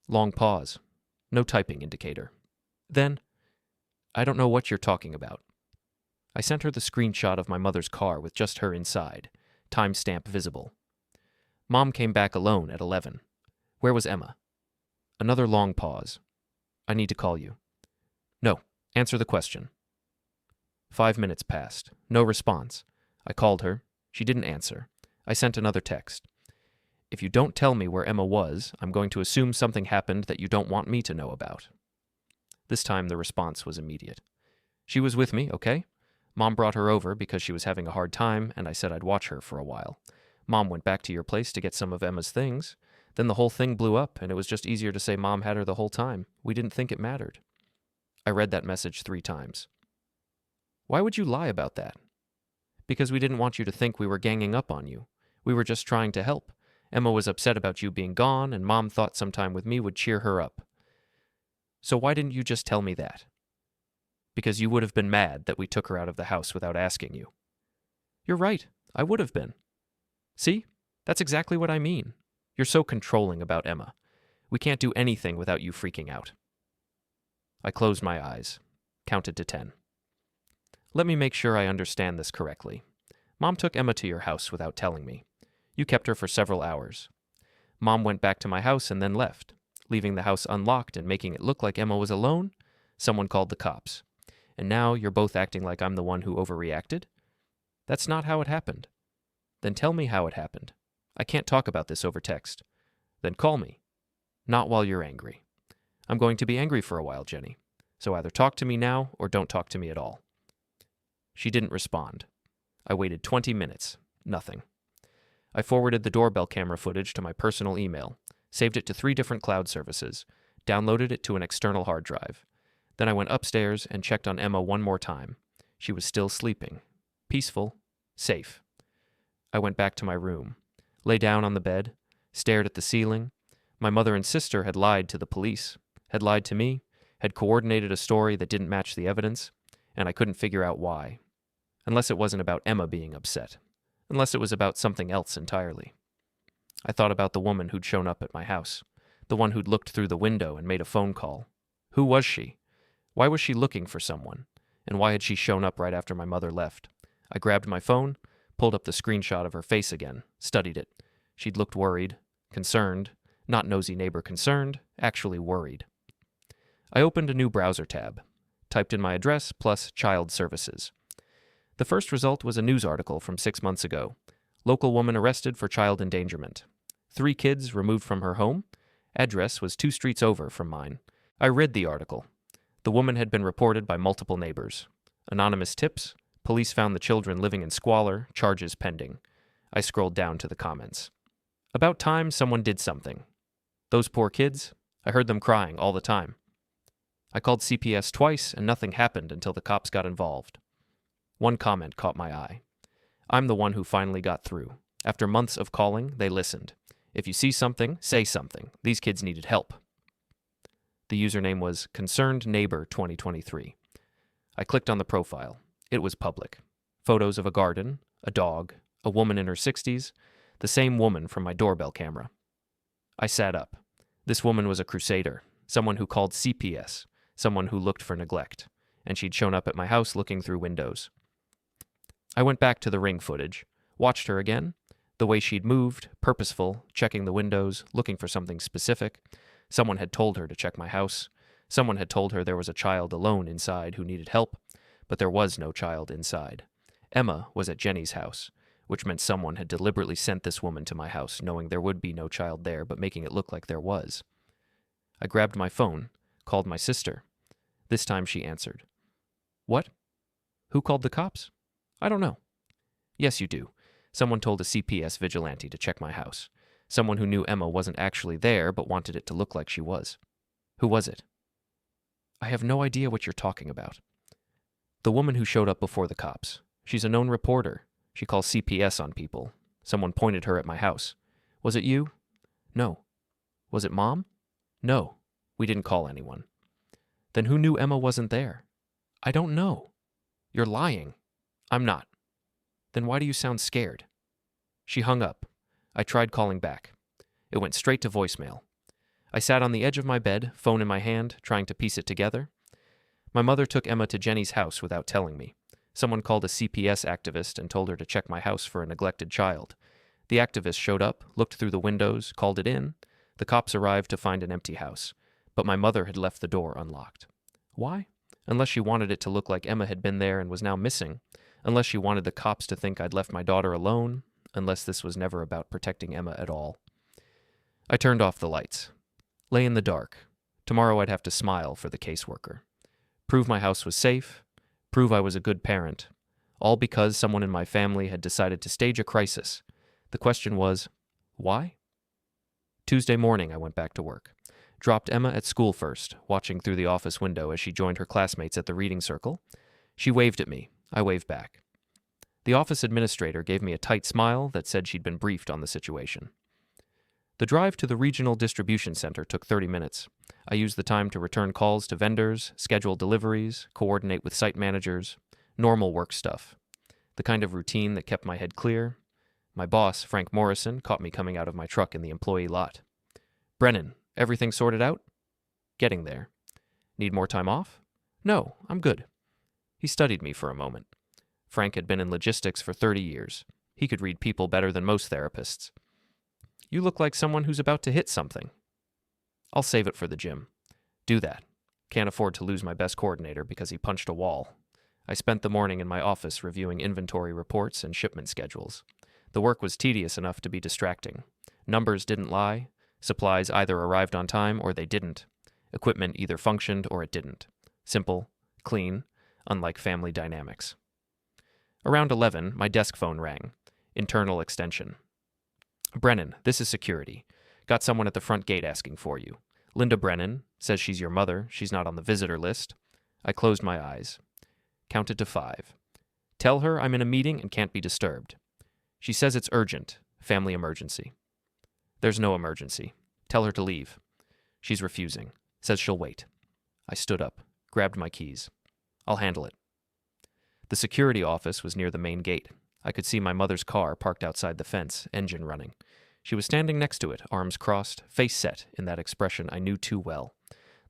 Speaker 1: Long pause. No typing indicator. Then, I don't know what you're talking about. I sent her the screenshot of my mother's car with just her inside, timestamp visible. Mom came back alone at 11. Where was Emma? Another long pause. I need to call you. No, answer the question. 5 minutes passed. No response. I called her. She didn't answer. I sent another text. If you don't tell me where Emma was, I'm going to assume something happened that you don't want me to know about. This time the response was immediate. She was with me, okay? Mom brought her over because she was having a hard time, and I said I'd watch her for a while. Mom went back to your place to get some of Emma's things. Then the whole thing blew up, and it was just easier to say Mom had her the whole time. We didn't think it mattered. I read that message 3 times. Why would you lie about that? Because we didn't want you to think we were ganging up on you. We were just trying to help. Emma was upset about you being gone, and Mom thought some time with me would cheer her up. So why didn't you just tell me that? Because you would have been mad that we took her out of the house without asking you. You're right. I would have been. See? That's exactly what I mean. You're so controlling about Emma. We can't do anything without you freaking out. I closed my eyes, counted to 10. Let me make sure I understand this correctly. Mom took Emma to your house without telling me. You kept her for several hours. Mom went back to my house and then left, leaving the house unlocked and making it look like Emma was alone. Someone called the cops. And now you're both acting like I'm the one who overreacted? That's not how it happened. Then tell me how it happened. I can't talk about this over text. Then call me. Not while you're angry. I'm going to be angry for a while, Jenny. So either talk to me now or don't talk to me at all. She didn't respond. I waited 20 minutes. Nothing. I forwarded the doorbell camera footage to my personal email, saved it to 3 different cloud services, downloaded it to an external hard drive. Then I went upstairs and checked on Emma one more time. She was still sleeping. Peaceful. Safe. I went back to my room, lay down on the bed, stared at the ceiling. My mother and sister had lied to the police, had lied to me, had coordinated a story that didn't match the evidence, and I couldn't figure out why. Unless it wasn't about Emma being upset. Unless it was about something else entirely. I thought about the woman who'd shown up at my house, the one who'd looked through the window and made a phone call. Who was she? Why was she looking for someone? And why had she shown up right after my mother left? I grabbed my phone, pulled up the screenshot of her face again, studied it. She'd looked worried, concerned, not nosy neighbor concerned, actually worried. I opened a new browser tab, typed in my address plus child services. The first result was a news article from 6 months ago. Local woman arrested for child endangerment. 3 kids removed from her home. Address was 2 streets over from mine. I read the article. The woman had been reported by multiple neighbors. Anonymous tips. Police found the children living in squalor. Charges pending. I scrolled down to the comments. About time someone did something. Those poor kids. I heard them crying all the time. I called CPS twice and nothing happened until the cops got involved. One comment caught my eye. I'm the one who finally got through. After months of calling, they listened. If you see something, say something. These kids needed help. The username was Concerned Neighbor 2023. I clicked on the profile. It was public. Photos of a garden, a dog, a woman in her 60s, the same woman from my doorbell camera. I sat up. This woman was a crusader, someone who called CPS, someone who looked for neglect, and she'd shown up at my house looking through windows. I went back to the ring footage, watched her again, the way she'd moved, purposeful, checking the windows, looking for something specific. Someone had told her to check my house. Someone had told her there was a child alone inside who needed help, but there was no child inside. Emma was at Jenny's house, which meant someone had deliberately sent this woman to my house, knowing there would be no child there, but making it look like there was. I grabbed my phone, called my sister. This time she answered. What? Who called the cops? I don't know. Yes, you do. Someone told a CPS vigilante to check my house. Someone who knew Emma wasn't actually there but wanted it to look like she was. Who was it? I have no idea what you're talking about. The woman who showed up before the cops. She's a known reporter. She calls CPS on people. Someone pointed her at my house. Was it you? No. Was it Mom? No. We didn't call anyone. Then who knew Emma wasn't there? I don't know. You're lying. I'm not. Then why do you sound scared? She hung up. I tried calling back. It went straight to voicemail. I sat on the edge of my bed, phone in my hand, trying to piece it together. My mother took Emma to Jenny's house without telling me. Someone called a CPS activist and told her to check my house for a neglected child. The activist showed up, looked through the windows, called it in. The cops arrived to find an empty house. But my mother had left the door unlocked. Why? Unless she wanted it to look like Emma had been there and was now missing. Unless she wanted the cops to think I'd left my daughter alone. Unless this was never about protecting Emma at all. I turned off the lights. Lay in the dark. Tomorrow I'd have to smile for the caseworker. Prove my house was safe. Prove I was a good parent. All because someone in my family had decided to stage a crisis. The question was, why? Tuesday morning I went back to work. Dropped Emma at school first, watching through the office window as she joined her classmates at the reading circle. She waved at me. I waved back. The office administrator gave me a tight smile that said she'd been briefed on the situation. The drive to the regional distribution center took 30 minutes. I used the time to return calls to vendors, schedule deliveries, coordinate with site managers, normal work stuff. The kind of routine that kept my head clear. My boss, Frank Morrison, caught me coming out of my truck in the employee lot. Brennan, everything sorted out? Getting there. Need more time off? No, I'm good. He studied me for a moment. Frank had been in logistics for 30 years. He could read people better than most therapists. You look like someone who's about to hit something. I'll save it for the gym. Do that. Can't afford to lose my best coordinator because he punched a wall. I spent the morning in my office reviewing inventory reports and shipment schedules. The work was tedious enough to be distracting. Numbers didn't lie. Supplies either arrived on time or they didn't. Equipment either functioned or it didn't. Simple, clean, unlike family dynamics. Around 11, my desk phone rang. Internal extension. Brennan, this is security. Got someone at the front gate asking for you. Linda Brennan, says she's your mother. She's not on the visitor list. I closed my eyes. Counted to 5. Tell her I'm in a meeting and can't be disturbed. She says it's urgent. Family emergency. There's no emergency. Tell her to leave. She's refusing. Says she'll wait. I stood up, grabbed my keys. I'll handle it. The security office was near the main gate. I could see my mother's car parked outside the fence, engine running. She was standing next to it, arms crossed, face set in that expression I knew too well.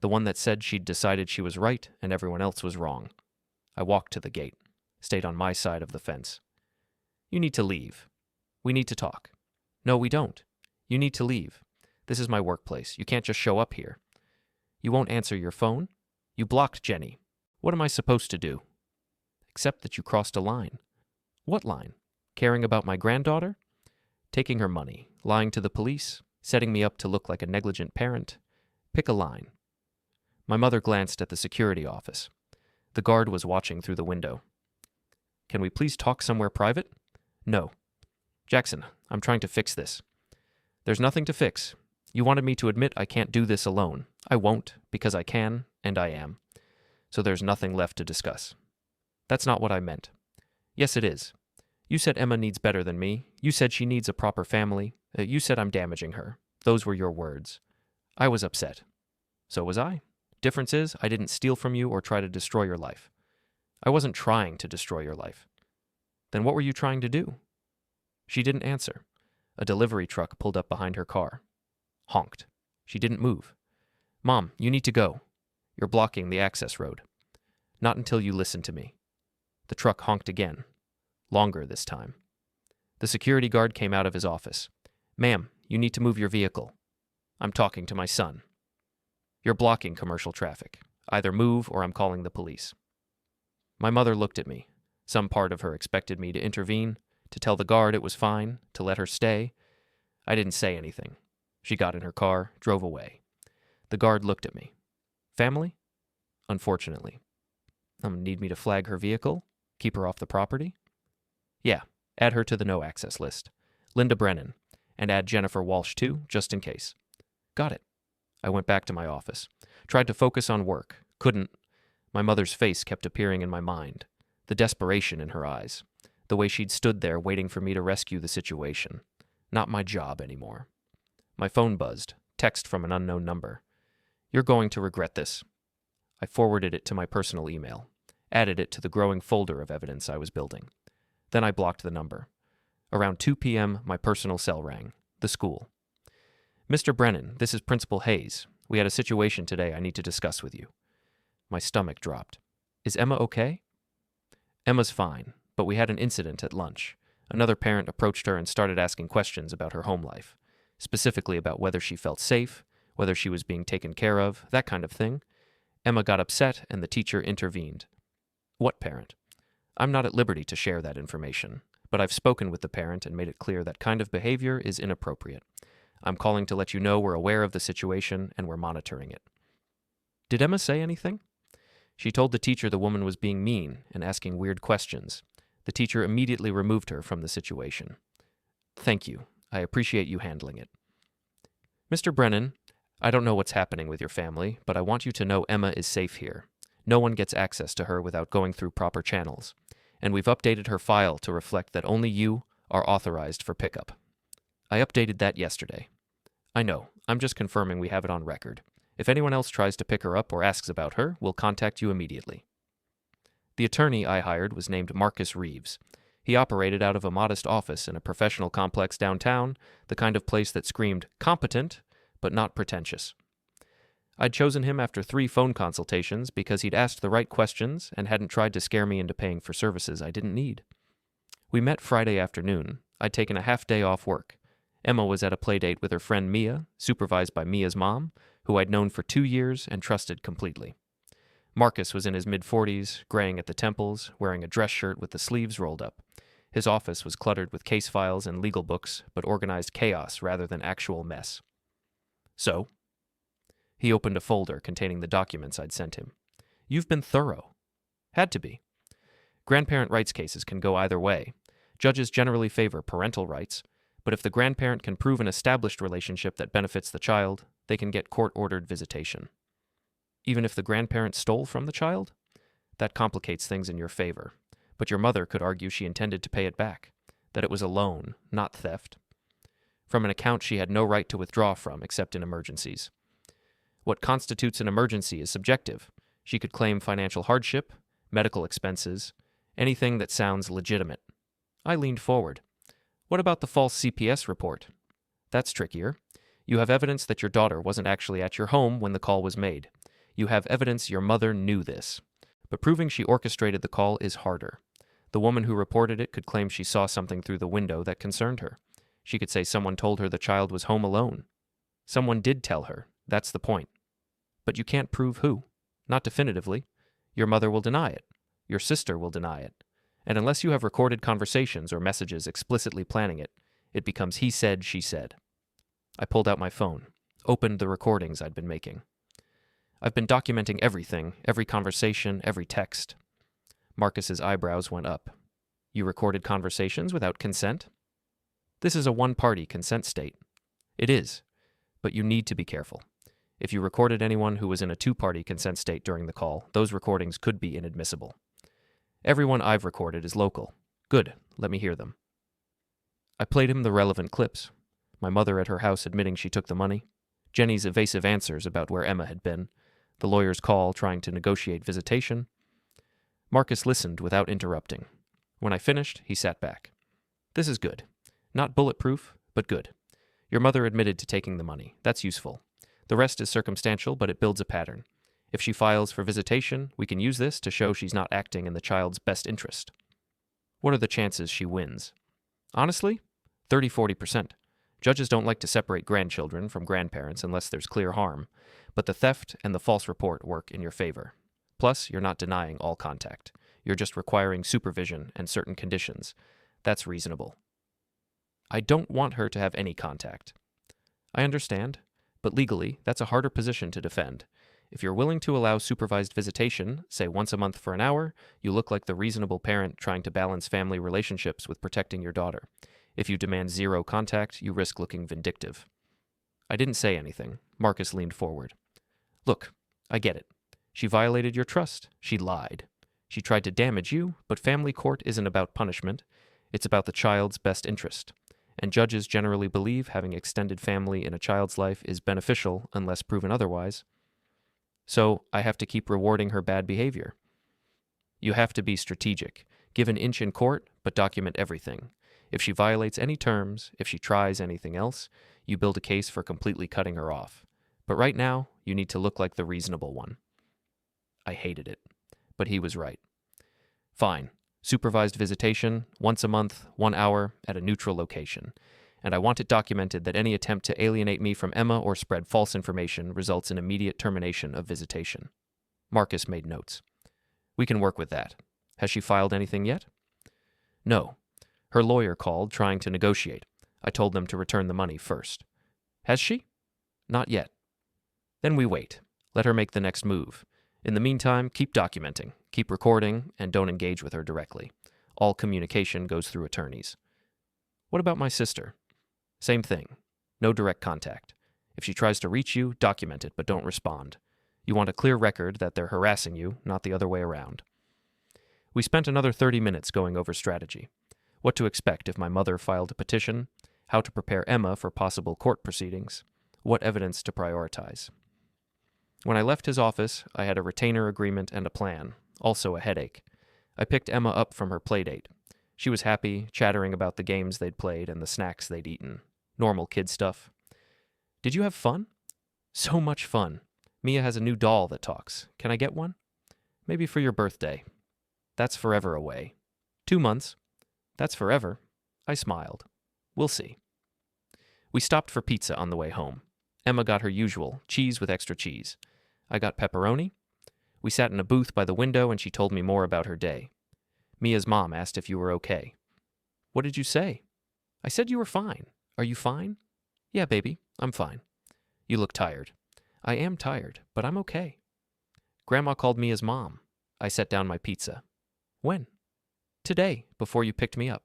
Speaker 1: The one that said she'd decided she was right and everyone else was wrong. I walked to the gate, stayed on my side of the fence. You need to leave. We need to talk. No, we don't. You need to leave. This is my workplace. You can't just show up here. You won't answer your phone? You blocked Jenny. What am I supposed to do? Except that you crossed a line. What line? Caring about my granddaughter? Taking her money, lying to the police, setting me up to look like a negligent parent. Pick a line. My mother glanced at the security office. The guard was watching through the window. Can we please talk somewhere private? No. Jackson, I'm trying to fix this. There's nothing to fix. You wanted me to admit I can't do this alone. I won't, because I can, and I am. So there's nothing left to discuss. That's not what I meant. Yes, it is. You said Emma needs better than me. You said she needs a proper family. You said I'm damaging her. Those were your words. I was upset. So was I. Difference is, I didn't steal from you or try to destroy your life. I wasn't trying to destroy your life. Then what were you trying to do? She didn't answer. A delivery truck pulled up behind her car. Honked. She didn't move. Mom, you need to go. You're blocking the access road. Not until you listen to me. The truck honked again. Longer this time. The security guard came out of his office. Ma'am, you need to move your vehicle. I'm talking to my son. You're blocking commercial traffic. Either move or I'm calling the police. My mother looked at me. Some part of her expected me to intervene, to tell the guard it was fine, to let her stay. I didn't say anything. She got in her car, drove away. The guard looked at me. Family? Unfortunately. Need me to flag her vehicle? Keep her off the property? Yeah, add her to the no access list. Linda Brennan, and add Jennifer Walsh too, just in case. Got it. I went back to my office. Tried to focus on work. Couldn't. My mother's face kept appearing in my mind. The desperation in her eyes. The way she'd stood there waiting for me to rescue the situation. Not my job anymore. My phone buzzed. Text from an unknown number. You're going to regret this. I forwarded it to my personal email. Added it to the growing folder of evidence I was building. Then I blocked the number. Around 2 p.m., my personal cell rang. The school. Mr. Brennan, this is Principal Hayes. We had a situation today I need to discuss with you. My stomach dropped. Is Emma okay? Emma's fine, but we had an incident at lunch. Another parent approached her and started asking questions about her home life, specifically about whether she felt safe, whether she was being taken care of, that kind of thing. Emma got upset and the teacher intervened. What parent? I'm not at liberty to share that information, but I've spoken with the parent and made it clear that kind of behavior is inappropriate. I'm calling to let you know we're aware of the situation and we're monitoring it. Did Emma say anything? She told the teacher the woman was being mean and asking weird questions. The teacher immediately removed her from the situation. Thank you. I appreciate you handling it. Mr. Brennan, I don't know what's happening with your family, but I want you to know Emma is safe here. No one gets access to her without going through proper channels, and we've updated her file to reflect that only you are authorized for pickup. I updated that yesterday. I know, I'm just confirming we have it on record. If anyone else tries to pick her up or asks about her, we'll contact you immediately. The attorney I hired was named Marcus Reeves. He operated out of a modest office in a professional complex downtown, the kind of place that screamed competent, but not pretentious. I'd chosen him after 3 phone consultations because he'd asked the right questions and hadn't tried to scare me into paying for services I didn't need. We met Friday afternoon. I'd taken a half day off work. Emma was at a playdate with her friend Mia, supervised by Mia's mom, who I'd known for 2 years and trusted completely. Marcus was in his mid-40s, graying at the temples, wearing a dress shirt with the sleeves rolled up. His office was cluttered with case files and legal books, but organized chaos rather than actual mess. So? He opened a folder containing the documents I'd sent him. You've been thorough. Had to be. Grandparent rights cases can go either way. Judges generally favor parental rights, but if the grandparent can prove an established relationship that benefits the child, they can get court-ordered visitation. Even if the grandparent stole from the child? That complicates things in your favor, but your mother could argue she intended to pay it back, that it was a loan, not theft. From an account she had no right to withdraw from except in emergencies. What constitutes an emergency is subjective. She could claim financial hardship, medical expenses, anything that sounds legitimate. I leaned forward. What about the false CPS report? That's trickier. You have evidence that your daughter wasn't actually at your home when the call was made. You have evidence your mother knew this. But proving she orchestrated the call is harder. The woman who reported it could claim she saw something through the window that concerned her. She could say someone told her the child was home alone. Someone did tell her. That's the point. But you can't prove who. Not definitively. Your mother will deny it. Your sister will deny it. And unless you have recorded conversations or messages explicitly planning it, it becomes he said, she said. I pulled out my phone, opened the recordings I'd been making. I've been documenting everything, every conversation, every text. Marcus's eyebrows went up. You recorded conversations without consent? This is a one-party consent state. It is, but you need to be careful. If you recorded anyone who was in a 2-party consent state during the call, those recordings could be inadmissible. Everyone I've recorded is local. Good, let me hear them. I played him the relevant clips. My mother at her house admitting she took the money, Jenny's evasive answers about where Emma had been, the lawyer's call trying to negotiate visitation. Marcus listened without interrupting. When I finished, he sat back. This is good. Not bulletproof, but good. Your mother admitted to taking the money. That's useful. The rest is circumstantial, but it builds a pattern. If she files for visitation, we can use this to show she's not acting in the child's best interest. What are the chances she wins? Honestly, 30-40%. Judges don't like to separate grandchildren from grandparents unless there's clear harm, but the theft and the false report work in your favor. Plus, you're not denying all contact. You're just requiring supervision and certain conditions. That's reasonable. I don't want her to have any contact. I understand, but legally, that's a harder position to defend. If you're willing to allow supervised visitation, say once a month for an hour, you look like the reasonable parent trying to balance family relationships with protecting your daughter. If you demand zero contact, you risk looking vindictive. I didn't say anything. Marcus leaned forward. Look, I get it. She violated your trust. She lied. She tried to damage you, but family court isn't about punishment. It's about the child's best interest. And judges generally believe having extended family in a child's life is beneficial unless proven otherwise. So I have to keep rewarding her bad behavior. You have to be strategic. Give an inch in court, but document everything. If she violates any terms, if she tries anything else, you build a case for completely cutting her off. But right now, you need to look like the reasonable one. I hated it, but he was right. Fine. Supervised visitation, once a month, 1 hour, at a neutral location. And I want it documented that any attempt to alienate me from Emma or spread false information results in immediate termination of visitation. Marcus made notes. We can work with that. Has she filed anything yet? No. Her lawyer called, trying to negotiate. I told them to return the money first. Has she? Not yet. Then we wait. Let her make the next move. In the meantime, keep documenting, keep recording, and don't engage with her directly. All communication goes through attorneys. What about my sister? Same thing. No direct contact. If she tries to reach you, document it, but don't respond. You want a clear record that they're harassing you, not the other way around. We spent another 30 minutes going over strategy. What to expect if my mother filed a petition, how to prepare Emma for possible court proceedings, what evidence to prioritize. When I left his office, I had a retainer agreement and a plan, also a headache. I picked Emma up from her playdate. She was happy, chattering about the games they'd played and the snacks they'd eaten. Normal kid stuff. Did you have fun? So much fun. Mia has a new doll that talks. Can I get one? Maybe for your birthday. That's forever away. 2 months. That's forever. I smiled. We'll see. We stopped for pizza on the way home. Emma got her usual, cheese with extra cheese. I got pepperoni. We sat in a booth by the window and she told me more about her day. Mia's mom asked if you were okay. What did you say? I said you were fine. Are you fine? Yeah, baby, I'm fine. You look tired. I am tired, but I'm okay. Grandma called Mia's mom. I set down my pizza. When? Today, before you picked me up.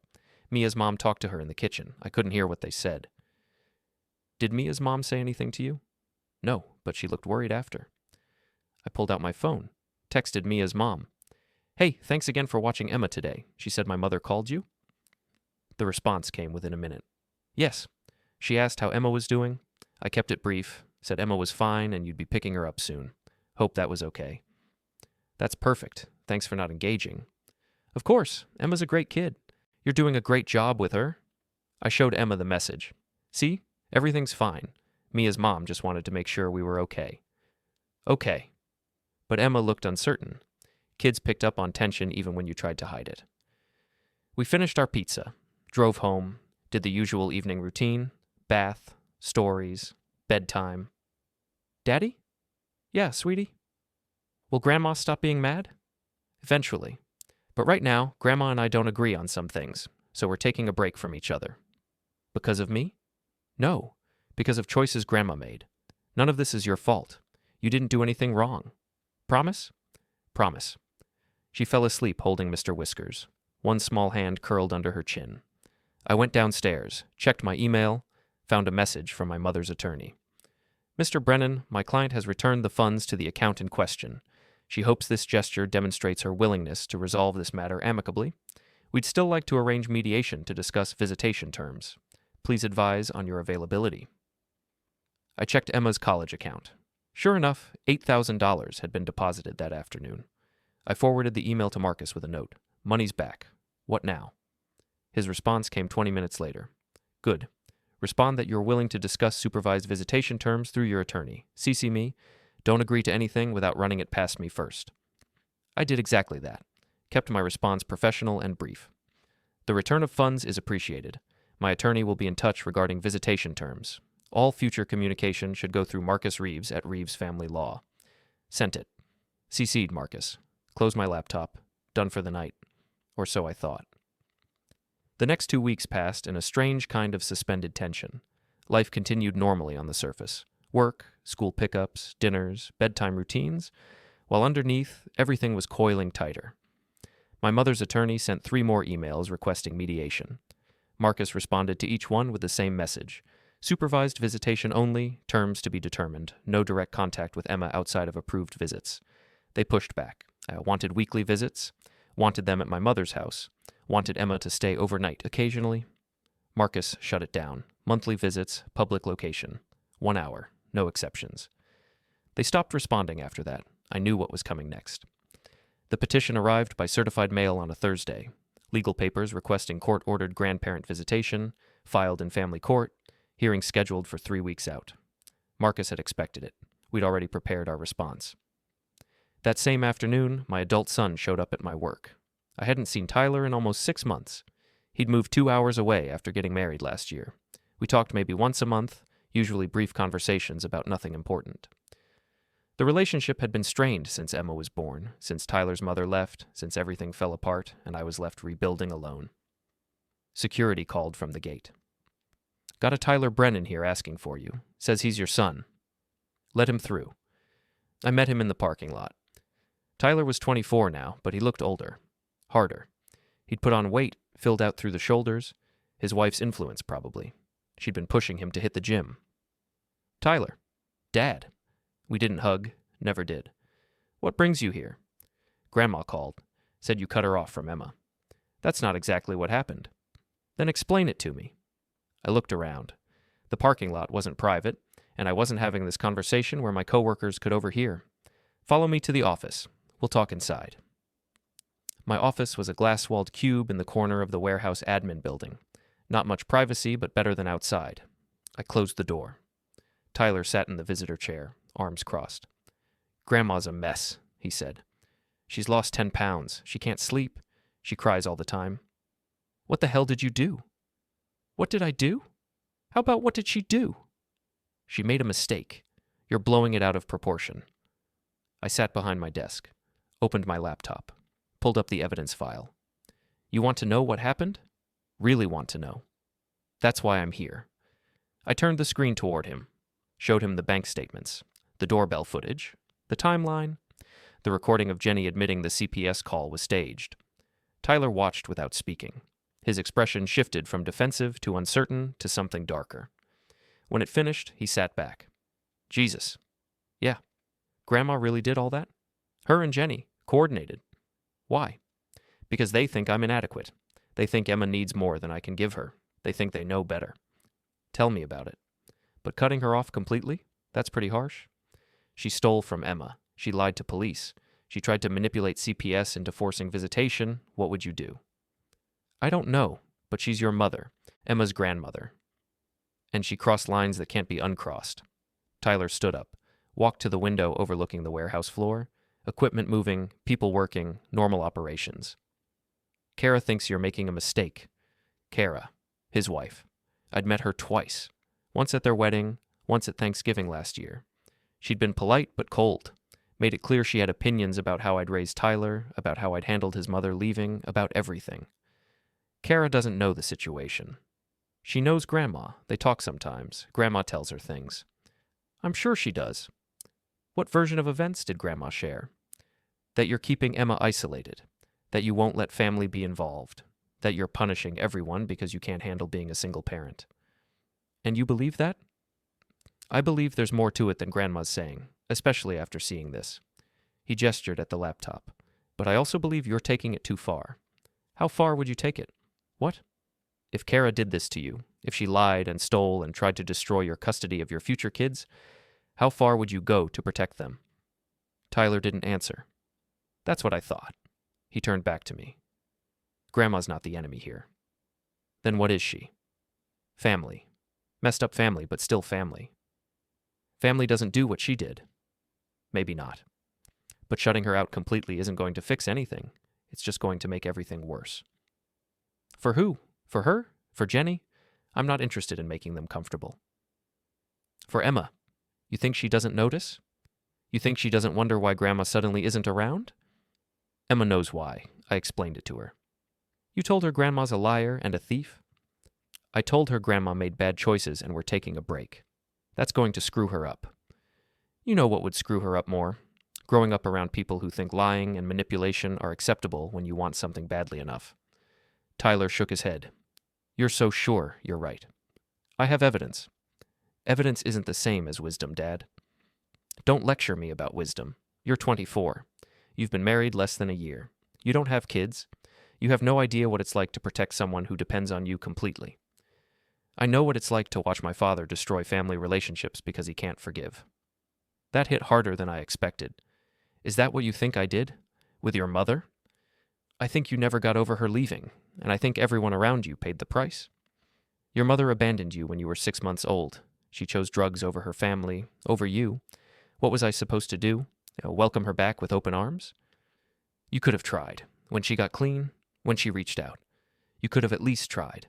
Speaker 1: Mia's mom talked to her in the kitchen. I couldn't hear what they said. Did Mia's mom say anything to you? No, but she looked worried after. I pulled out my phone, texted Mia's mom. Hey, thanks again for watching Emma today. She said my mother called you? The response came within a minute. Yes. She asked how Emma was doing. I kept it brief, said Emma was fine and you'd be picking her up soon. Hope that was okay. That's perfect. Thanks for not engaging. Of course, Emma's a great kid. You're doing a great job with her. I showed Emma the message. See? Everything's fine. Mia's mom just wanted to make sure we were okay. Okay. But Emma looked uncertain. Kids picked up on tension even when you tried to hide it. We finished our pizza, drove home, did the usual evening routine, bath, stories, bedtime. Daddy? Yeah, sweetie. Will Grandma stop being mad? Eventually. But right now, Grandma and I don't agree on some things, so we're taking a break from each other. Because of me? No, because of choices Grandma made. None of this is your fault. You didn't do anything wrong. Promise? Promise. She fell asleep holding Mr. Whiskers. One small hand curled under her chin. I went downstairs, checked my email, found a message from my mother's attorney. Mr. Brennan, my client has returned the funds to the account in question. She hopes this gesture demonstrates her willingness to resolve this matter amicably. We'd still like to arrange mediation to discuss visitation terms. Please advise on your availability. I checked Emma's college account. Sure enough, $8,000 had been deposited that afternoon. I forwarded the email to Marcus with a note. Money's back. What now? His response came 20 minutes later. Good. Respond that you're willing to discuss supervised visitation terms through your attorney. CC me. Don't agree to anything without running it past me first. I did exactly that. Kept my response professional and brief. The return of funds is appreciated. My attorney will be in touch regarding visitation terms. All future communication should go through Marcus Reeves at Reeves Family Law. Sent it. CC'd Marcus. Closed my laptop. Done for the night. Or so I thought. The next 2 weeks passed in a strange kind of suspended tension. Life continued normally on the surface. Work, school pickups, dinners, bedtime routines, while underneath, everything was coiling tighter. My mother's attorney sent 3 more emails requesting mediation. Marcus responded to each one with the same message. Supervised visitation only, terms to be determined, no direct contact with Emma outside of approved visits. They pushed back. I wanted weekly visits, wanted them at my mother's house, wanted Emma to stay overnight occasionally. Marcus shut it down. Monthly visits, public location. 1 hour, no exceptions. They stopped responding after that. I knew what was coming next. The petition arrived by certified mail on a Thursday. Legal papers requesting court-ordered grandparent visitation, filed in family court, hearing scheduled for 3 weeks out. Marcus had expected it. We'd already prepared our response. That same afternoon, my adult son showed up at my work. I hadn't seen Tyler in almost 6 months. He'd moved 2 hours away after getting married last year. We talked maybe once a month, usually brief conversations about nothing important. The relationship had been strained since Emma was born, since Tyler's mother left, since everything fell apart and I was left rebuilding alone. Security called from the gate. Got a Tyler Brennan here asking for you. Says he's your son. Let him through. I met him in the parking lot. Tyler was 24 now, but he looked older. Harder. He'd put on weight, filled out through the shoulders. His wife's influence, probably. She'd been pushing him to hit the gym. Tyler. Dad. We didn't hug. Never did. What brings you here? Grandma called. Said you cut her off from Emma. That's not exactly what happened. Then explain it to me. I looked around. The parking lot wasn't private, and I wasn't having this conversation where my coworkers could overhear. Follow me to the office. We'll talk inside. My office was a glass-walled cube in the corner of the warehouse admin building. Not much privacy, but better than outside. I closed the door. Tyler sat in the visitor chair, arms crossed. Grandma's a mess, he said. She's lost 10 pounds. She can't sleep. She cries all the time. What the hell did you do? What did I do? How about what did she do? She made a mistake. You're blowing it out of proportion. I sat behind my desk, opened my laptop, pulled up the evidence file. You want to know what happened? Really want to know. That's why I'm here. I turned the screen toward him, showed him the bank statements, the doorbell footage, the timeline. The recording of Jenny admitting the CPS call was staged. Tyler watched without speaking. His expression shifted from defensive to uncertain to something darker. When it finished, he sat back. Jesus. Yeah. Grandma really did all that? Her and Jenny, coordinated. Why? Because they think I'm inadequate. They think Emma needs more than I can give her. They think they know better. Tell me about it. But cutting her off completely? That's pretty harsh. She stole from Emma. She lied to police. She tried to manipulate CPS into forcing visitation. What would you do? I don't know, but she's your mother, Emma's grandmother. And she crossed lines that can't be uncrossed. Tyler stood up, walked to the window overlooking the warehouse floor, equipment moving, people working, normal operations. Kara thinks you're making a mistake. Kara, his wife. I'd met her twice. Once at their wedding, once at Thanksgiving last year. She'd been polite but cold. Made it clear she had opinions about how I'd raised Tyler, about how I'd handled his mother leaving, about everything. Kara doesn't know the situation. She knows Grandma. They talk sometimes. Grandma tells her things. I'm sure she does. What version of events did Grandma share? That you're keeping Emma isolated. That you won't let family be involved. That you're punishing everyone because you can't handle being a single parent. And you believe that? I believe there's more to it than Grandma's saying, especially after seeing this. He gestured at the laptop. But I also believe you're taking it too far. How far would you take it? What? If Kara did this to you, if she lied and stole and tried to destroy your custody of your future kids, how far would you go to protect them? Tyler didn't answer. That's what I thought. He turned back to me. Grandma's not the enemy here. Then what is she? Family. Messed up family, but still family. Family doesn't do what she did. Maybe not. But shutting her out completely isn't going to fix anything. It's just going to make everything worse. For who? For her? For Jenny? I'm not interested in making them comfortable. For Emma. You think she doesn't notice? You think she doesn't wonder why Grandma suddenly isn't around? Emma knows why. I explained it to her. You told her Grandma's a liar and a thief? I told her Grandma made bad choices and we're taking a break. That's going to screw her up. You know what would screw her up more? Growing up around people who think lying and manipulation are acceptable when you want something badly enough. Tyler shook his head. You're so sure you're right. I have evidence. Evidence isn't the same as wisdom, Dad. Don't lecture me about wisdom. You're 24. You've been married less than a year. You don't have kids. You have no idea what it's like to protect someone who depends on you completely. I know what it's like to watch my father destroy family relationships because he can't forgive. That hit harder than I expected. Is that what you think I did? With your mother? I think you never got over her leaving, and I think everyone around you paid the price. Your mother abandoned you when you were 6 months old. She chose drugs over her family, over you. What was I supposed to do? Welcome her back with open arms? You could have tried. When she got clean, when she reached out. You could have at least tried.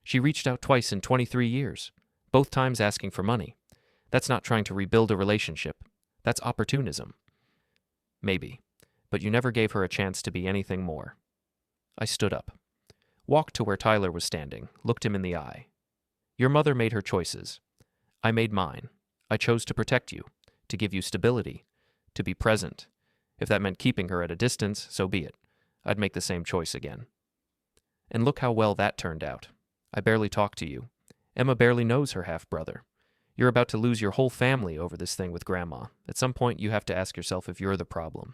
Speaker 1: She reached out twice in 23 years, both times asking for money. That's not trying to rebuild a relationship. That's opportunism. Maybe, but you never gave her a chance to be anything more. I stood up, walked to where Tyler was standing, looked him in the eye. Your mother made her choices. I made mine. I chose to protect you, to give you stability, to be present. If that meant keeping her at a distance, so be it. I'd make the same choice again. And look how well that turned out. I barely talk to you. Emma barely knows her half-brother. You're about to lose your whole family over this thing with Grandma. At some point, you have to ask yourself if you're the problem.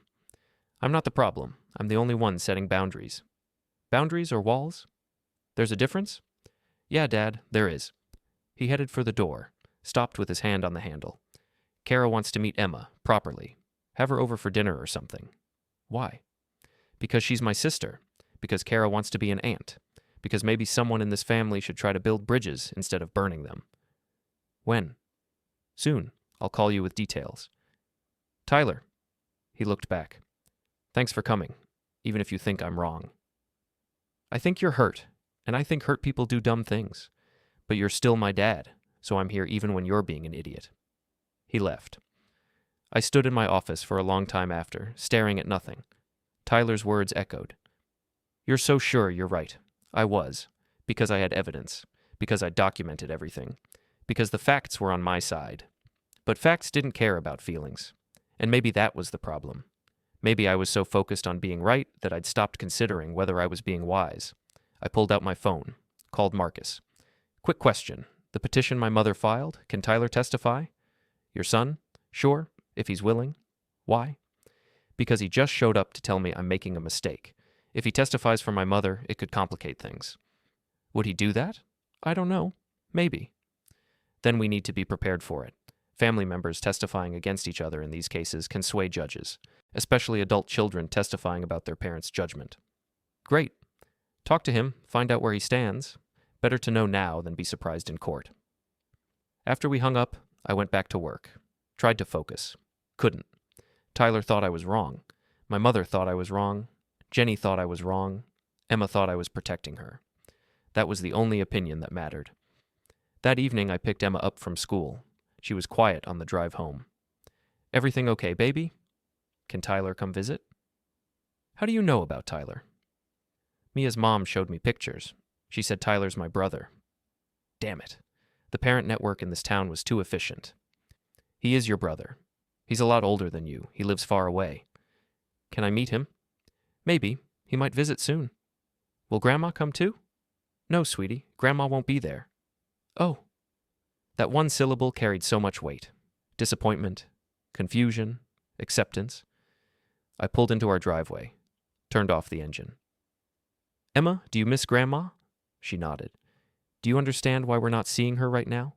Speaker 1: I'm not the problem. I'm the only one setting boundaries. Boundaries or walls? There's a difference? Yeah, Dad, there is. He headed for the door, stopped with his hand on the handle. Kara wants to meet Emma, properly. Have her over for dinner or something. Why? Because she's my sister. Because Kara wants to be an aunt. Because maybe someone in this family should try to build bridges instead of burning them. When? Soon. I'll call you with details. Tyler. He looked back. Thanks for coming, even if you think I'm wrong. I think you're hurt, and I think hurt people do dumb things. But you're still my dad, so I'm here even when you're being an idiot. He left. I stood in my office for a long time after, staring at nothing. Tyler's words echoed. You're so sure you're right. I was, because I had evidence, because I documented everything, because the facts were on my side. But facts didn't care about feelings, and maybe that was the problem. Maybe I was so focused on being right that I'd stopped considering whether I was being wise. I pulled out my phone, called Marcus. Quick question. The petition my mother filed, can Tyler testify? Your son? Sure, if he's willing. Why? Because he just showed up to tell me I'm making a mistake. If he testifies for my mother, it could complicate things. Would he do that? I don't know. Maybe. Then we need to be prepared for it. Family members testifying against each other in these cases can sway judges, especially adult children testifying about their parents' judgment. Great. Talk to him, find out where he stands. Better to know now than be surprised in court. After we hung up, I went back to work. Tried to focus. Couldn't. Tyler thought I was wrong. My mother thought I was wrong. Jenny thought I was wrong. Emma thought I was protecting her. That was the only opinion that mattered. That evening, I picked Emma up from school. She was quiet on the drive home. Everything okay, baby? Can Tyler come visit? How do you know about Tyler? Mia's mom showed me pictures. She said Tyler's my brother. Damn it. The parent network in this town was too efficient. He is your brother. He's a lot older than you. He lives far away. Can I meet him? Maybe. He might visit soon. Will Grandma come too? No, sweetie. Grandma won't be there. Oh. That one syllable carried so much weight. Disappointment, confusion, acceptance. I pulled into our driveway, turned off the engine. Emma, do you miss Grandma? She nodded. Do you understand why we're not seeing her right now?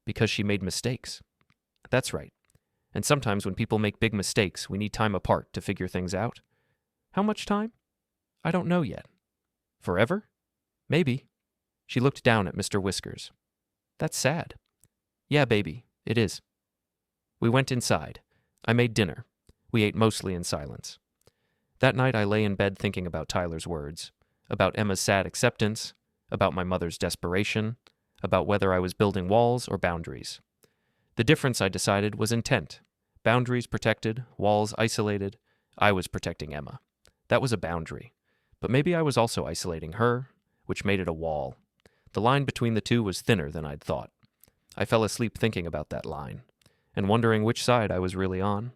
Speaker 1: Because she made mistakes. That's right. And sometimes when people make big mistakes, we need time apart to figure things out. How much time? I don't know yet. Forever? Maybe. She looked down at Mr. Whiskers. That's sad. Yeah, baby, it is. We went inside. I made dinner. We ate mostly in silence. That night I lay in bed thinking about Tyler's words, about Emma's sad acceptance, about my mother's desperation, about whether I was building walls or boundaries. The difference, I decided, was intent. Boundaries protected, walls isolated. I was protecting Emma. That was a boundary. But maybe I was also isolating her, which made it a wall. The line between the two was thinner than I'd thought. I fell asleep thinking about that line, and wondering which side I was really on.